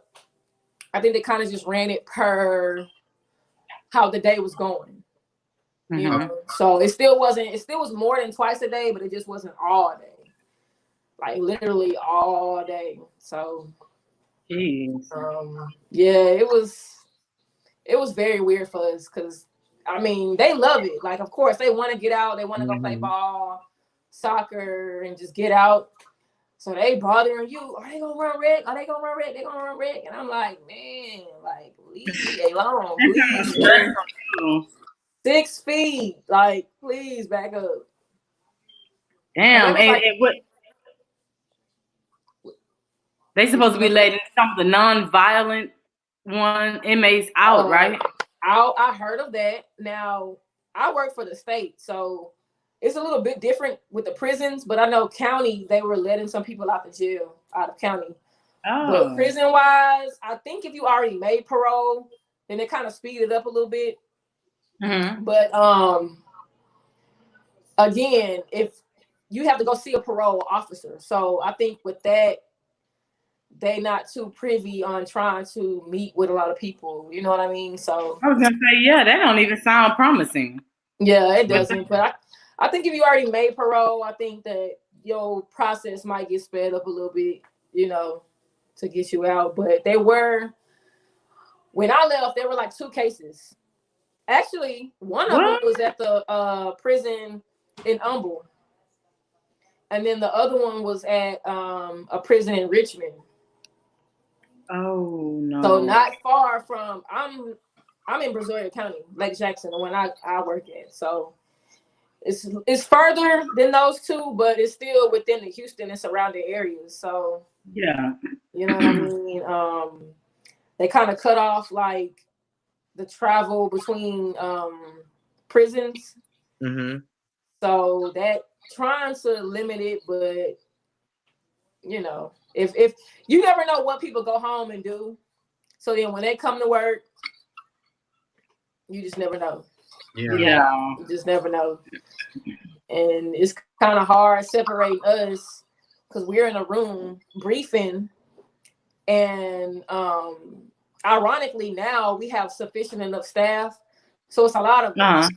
I think they kind of just ran it per how the day was going. So it still was more than twice a day, but it just wasn't all day, like literally all day. So it was very weird for us because I mean they love it. Like of course they want to get out, they want to go play ball, soccer, and just get out. So they bothering you. Are they gonna run red? Are they gonna run red? They gonna run red? And I'm like, man, like leave me alone, please. 6 feet, like please back up. Damn, and what? They supposed to be letting some of the non-violent inmates out, right? I heard of that. Now I work for the state, so it's a little bit different with the prisons. But I know county, they were letting some people out the jail out of county. But prison wise, I think if you already made parole, then it kind of speeded up a little bit. Mm-hmm. But again, if you have to go see a parole officer, so I think with that, they not too privy on trying to meet with a lot of people. You know what I mean? So I was gonna say, yeah, that don't even sound promising. Yeah, it doesn't. But I think if you already made parole, I think that your process might get sped up a little bit, you know, to get you out. But when I left, there were like 2 cases. Actually, one of them was at the prison in Humble. And then the other one was at a prison in Richmond. Oh no! So not far from I'm in Brazoria County, Lake Jackson, the one I work at. So it's further than those 2, but it's still within the Houston and surrounding areas. So yeah, you know what I mean. They kind of cut off like the travel between prisons. Mm-hmm. So that trying to limit it, but you know, if you never know what people go home and do, so then when they come to work, you just never know. Yeah. You just never know. And it's kind of hard separating us because we're in a room briefing, and ironically now we have sufficient enough staff, so it's a lot of us.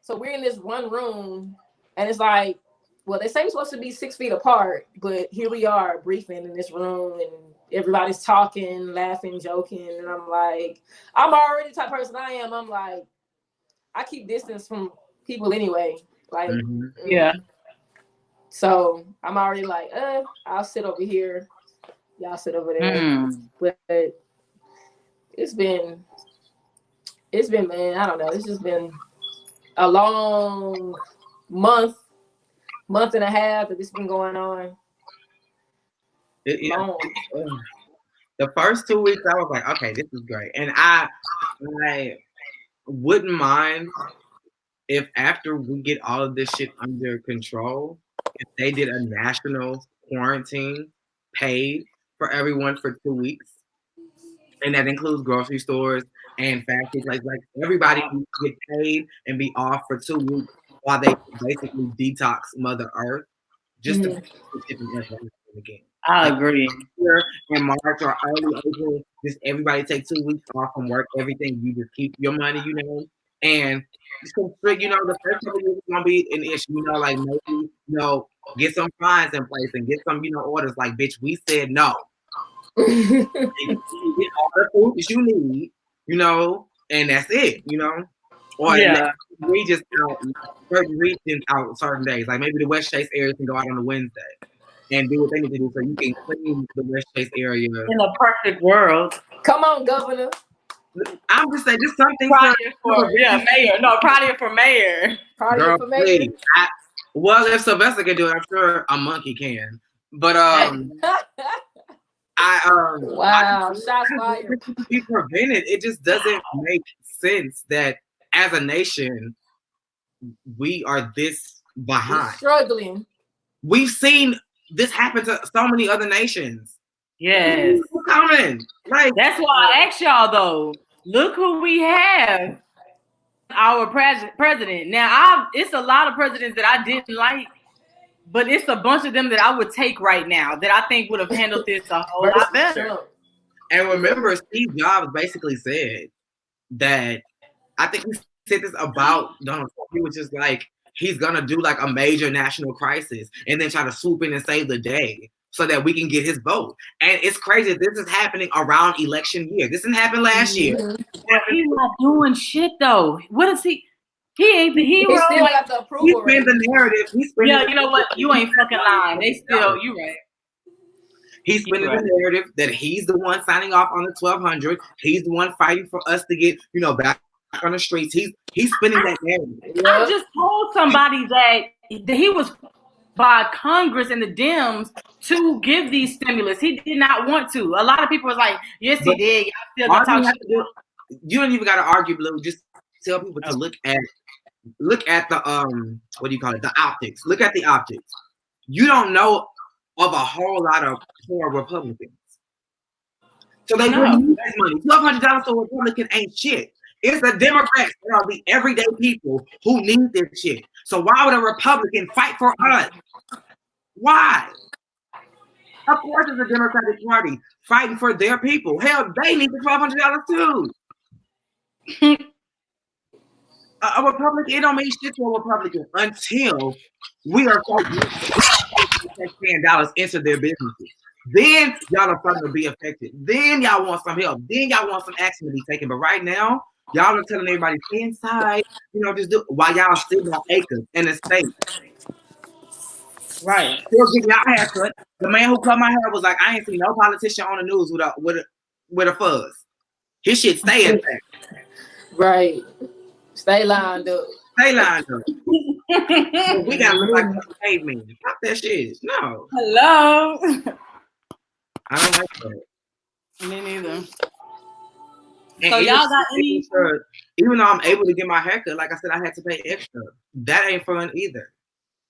So we're in this one room, and it's like, well, they say we're supposed to be 6 feet apart, but here we are briefing in this room, and everybody's talking, laughing, joking, and I'm like, I'm already the type of person I am. I'm like, I keep distance from people anyway. Like, yeah. So I'm already like, I'll sit over here, y'all sit over there. But it's been, man, I don't know. It's just been a long month and a half that this been going on. The first 2 weeks, I was like, okay, this is great. And I wouldn't mind if after we get all of this shit under control, if they did a national quarantine paid for everyone for 2 weeks. And that includes grocery stores and factories. Like everybody get paid and be off for 2 weeks while they basically detox Mother Earth just to again. I agree. Here in March or early April, just everybody take 2 weeks off from work, everything. You just keep your money, you know, and you know, the first couple years is gonna be an issue, you know, like maybe, you know, get some fines in place and get some, you know, orders like, bitch, we said no. You get all the food that you need, you know, and that's it, you know. Or regions out, certain regions out certain days. Like maybe the West Chase area can go out on a Wednesday and do what they need to do so you can clean the West Chase area. In a perfect world. Come on, Governor. I'm just saying, just something. PRADIA for mayor. No, PRADIA for mayor. PRADIA for mayor. Please. Well, if Sylvester can do it, I'm sure a monkey can. But wow, shots fired. Be prevented. It just doesn't make sense that as a nation we are this behind. We're struggling. We've seen this happen to so many other nations. Yes. Who's coming? Like that's why I asked y'all though. Look who we have. Our president. Now it's a lot of presidents that I didn't like, but it's a bunch of them that I would take right now that I think would have handled this a whole lot better. And remember, Steve Jobs basically said that, I think he said this about Donald Trump. He was just like, he's gonna do like a major national crisis and then try to swoop in and save the day so that we can get his vote. And it's crazy. This is happening around election year. This didn't happen last year. He's not doing shit though. What is he? He ain't the hero. He still got the approval. He's been the narrative. Yeah, you know what? You ain't fucking lying. They still, you right. He's spinning the narrative that he's the one signing off on the 1,200. He's the one fighting for us to get, back on the streets. He's spinning that narrative. I just told somebody that he was by Congress and the Dems to give these stimulus. He did not want to. A lot of people was like, yes, he did. You don't even got to argue, Blue. Just tell people to look at the what do you call it? The optics. Look at the optics. You don't know of a whole lot of poor Republicans. So they need that money. $1,200 to a Republican ain't shit. It's the Democrats that are the everyday people who need this shit. So why would a Republican fight for us? Why? Of course, it's the Democratic Party fighting for their people. Hell, they need the $1,200 too. A Republican, it don't mean shit to a Republican until we are paying dollars into their businesses. Then y'all are starting to be affected. Then y'all want some help. Then y'all want some action to be taken. But right now, y'all are telling everybody stay inside. Just do while y'all sitting on acres in the state. Right. Still getting y'all haircut. The man who cut my hair was like, I ain't seen no politician on the news with a fuzz. His shit stay in there. Right. Stay lined up. Stay lined up. We gotta look like a caveman. Fuck that shit. No. Hello. I don't like that. Me neither. And so y'all got any? Even though I'm able to get my haircut, like I said, I had to pay extra. That ain't fun either.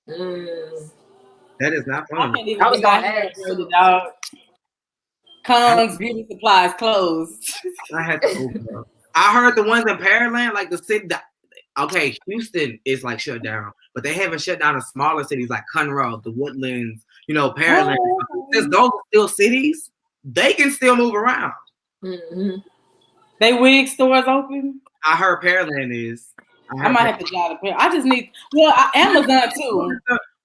That is not fun. I was gonna ask the dog. Kong's Beauty Supplies closed. I had to. I heard the ones in Pearland, like the city. Okay, Houston is like shut down, but they haven't shut down the smaller cities like Conroe, the Woodlands, Pearland. Since those are still cities, they can still move around. Mm-hmm. They wig stores open. I heard Pearland is. I might have to drive to Pearland. I just need Amazon too.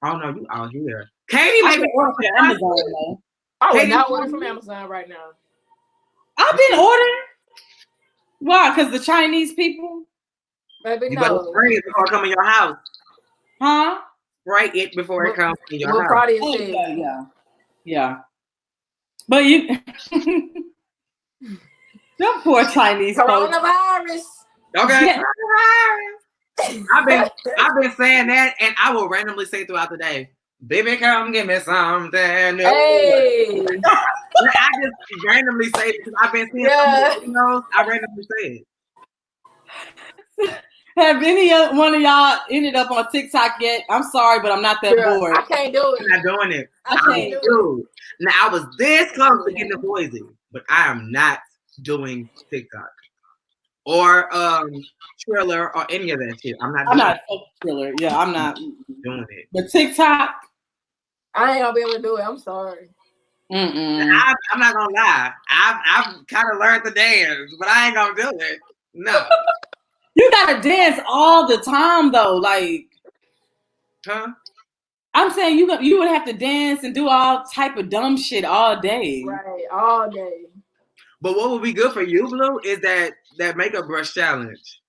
Oh no, you out here. Katie, I can order from Amazon though. I would not order from Amazon right now. I've been ordering. Why? Because the Chinese people? Baby, you better spray it before it come in your house. Huh? Spray it before it comes in your house. PRADIA yeah. But you them poor Chinese coronavirus. Okay. Yeah. I've been saying that, and I will randomly say throughout the day, baby, come give me something. Hey. I just randomly say it because I've been seeing videos. I randomly say it. Have any one of y'all ended up on TikTok yet? I'm sorry, but I'm not that bored. I can't do it. I'm not doing it. I can't do it. Now, I was this close to getting the Boise, but I am not doing TikTok or Triller or any of that shit. I'm not Triller. Yeah, I'm not doing it. But TikTok, I ain't gonna be able to do it. I'm sorry. I'm not gonna lie. I've kind of learned the dance, but I ain't gonna do it. No. You gotta dance all the time though, like. Huh? I'm saying you would have to dance and do all type of dumb shit all day. Right, all day. But what would be good for you, Blue, is that makeup brush challenge.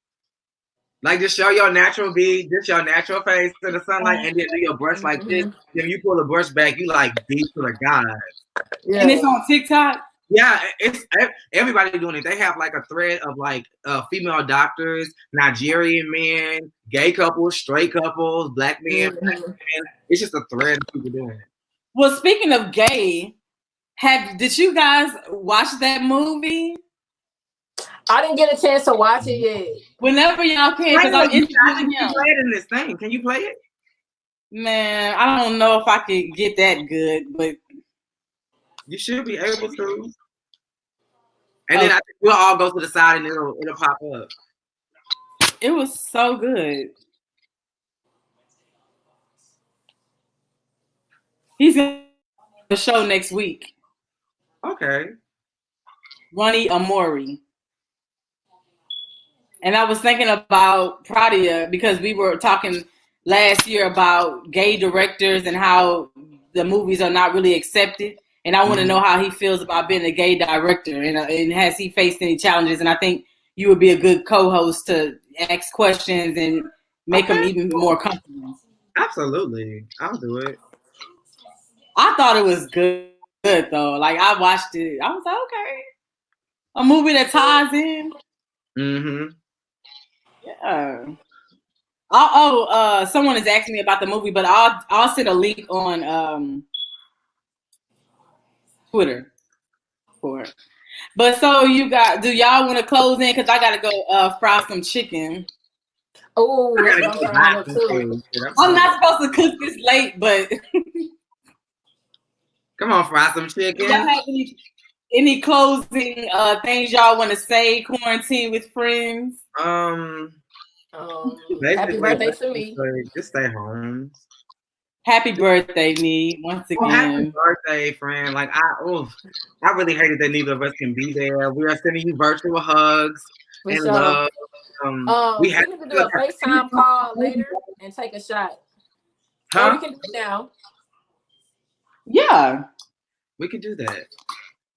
Like just show your natural bead, just your natural face in the sunlight, and then do your brush like this. Then you pull the brush back, you like deep to the gods. Yeah. And it's on TikTok. Yeah, it's everybody doing it. They have like a thread of like female doctors, Nigerian men, gay couples, straight couples, black men, black men. It's just a thread of people doing it. Well, speaking of gay, did you guys watch that movie? I didn't get a chance to watch it yet. Whenever y'all can, because I'm interested in you play it in this thing. Can you play it? Man, I don't know if I could get that good, but you should be able to. And then I think we'll all go to the side and it'll pop up. It was so good. He's on the show next week. Okay. Ronnie Amori. And I was thinking about PRADIA because we were talking last year about gay directors and how the movies are not really accepted. And I want to know how he feels about being a gay director and has he faced any challenges? And I think you would be a good co-host to ask questions and make them even more comfortable. Absolutely. I'll do it. I thought it was good. good though. Like I watched it. I was like, okay. A movie that ties in. Mm-hmm. Yeah. Someone is asking me about the movie, but I'll send a link on Twitter for it. But so do y'all want to close in? Because I gotta go fry some chicken. Oh, I that's gotta what I'm go trying buy to do some too. food. I'm not supposed to cook this late, but Come on, fry some do y'all chicken. have any closing things y'all want to say? Quarantine with friends. Happy Basically, birthday to me. just stay home. Happy birthday, me, once Oh, happy again. birthday, friend. Like I really hated that neither of us can be there. We are sending you virtual hugs For and sure. love. We need to do a FaceTime call later and take a shot. Or we can do it now. Yeah. We could do that.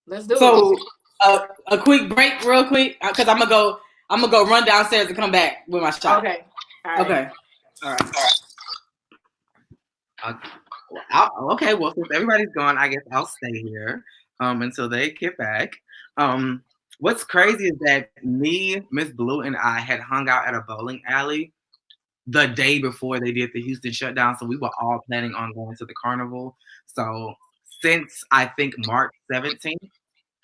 Let's do it. So a quick break, real quick, because I'm gonna go run downstairs and come back with my shot. Okay. All right. Okay. All right. Okay, well, since everybody's gone, I guess I'll stay here until they get back. What's crazy is that me, Miss Blue, and I had hung out at a bowling alley the day before they did the Houston shutdown, so we were all planning on going to the carnival. So since I think March 17th,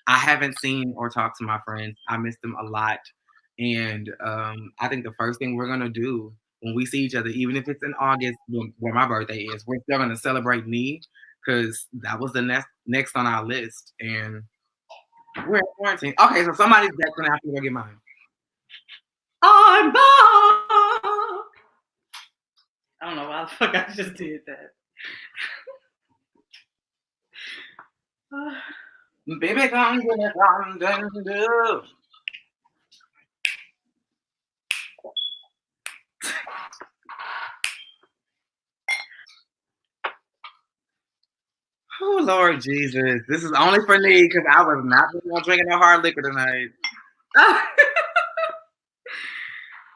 I haven't seen or talked to my friends. I miss them a lot. And I think the first thing we're going to do when we see each other, even if it's in August, where my birthday is, we're still going to celebrate me because that was the next on our list. And we're in quarantine. Okay, so somebody's back going to have to go get mine. I'm back. I don't know why the fuck I just did that. Baby, come get something to do. Oh, Lord Jesus. This is only for me because I was not drinking no hard liquor tonight.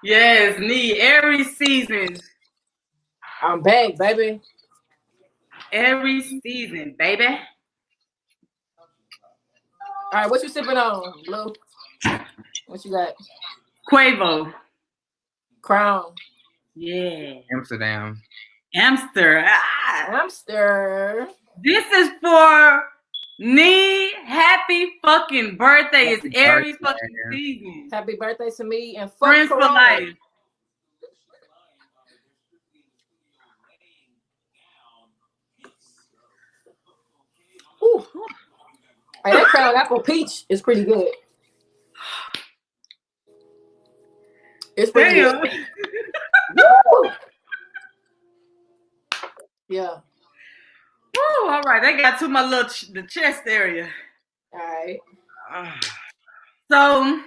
Yes, Nee, Aries season. I'm back, baby. Aries season, baby. All right, what you sipping on, Blue? What you got? Quavo. Crown. Yeah. Amsterdam. Amster. Amster. This is for Nee. Happy fucking birthday. It's Aries fucking season. Happy birthday to me and fuck Friends for life. Ooh. Hey, that Crown Apple Peach is pretty good. It's pretty good. Yeah. Woo, all right, they got to my the chest area. All right. So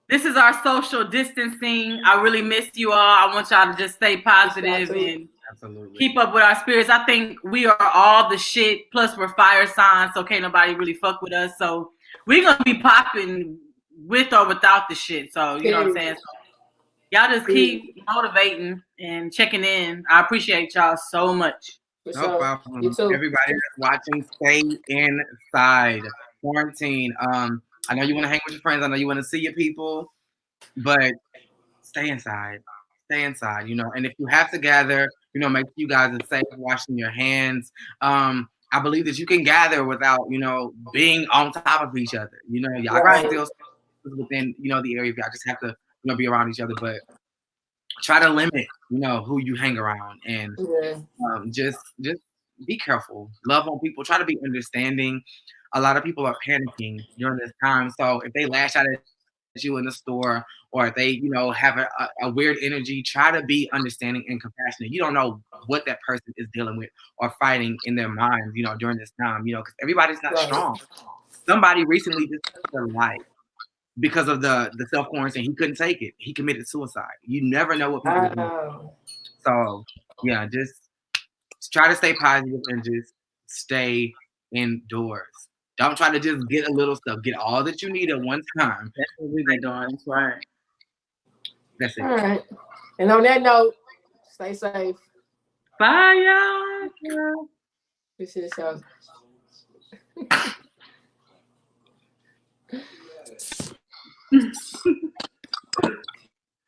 this is our social distancing. I really miss you all. I want y'all to just stay positive and keep up with our spirits. I think we are all the shit. Plus we're fire signs, so can't nobody really fuck with us. So we're gonna be popping with or without the shit. So you know what I'm saying? So, y'all just keep motivating and checking in. I appreciate y'all so much. No problem. Everybody that's watching, stay inside. Quarantine. I know you want to hang with your friends. I know you want to see your people, but stay inside. Stay inside, and if you have to gather, make sure you guys are safe, washing your hands. I believe that you can gather without, being on top of each other. Y'all can still stay within, the area. Y'all just have to, be around each other, but try to limit, who you hang around, and just be careful. Love on people. Try to be understanding. A lot of people are panicking during this time, so if they lash out at you in the store, or if they, have a weird energy, try to be understanding and compassionate. You don't know what that person is dealing with or fighting in their minds, during this time, because everybody's not strong. Somebody recently just took their life because of the self-quarantine. He couldn't take it. He committed suicide. You never know what people do. So, yeah, just try to stay positive and just stay indoors. Don't try to just get a little stuff. Get all that you need at one time. That's what we've been doing. That's right. That's it. All right. And on that note, stay safe. Bye, y'all. This is so.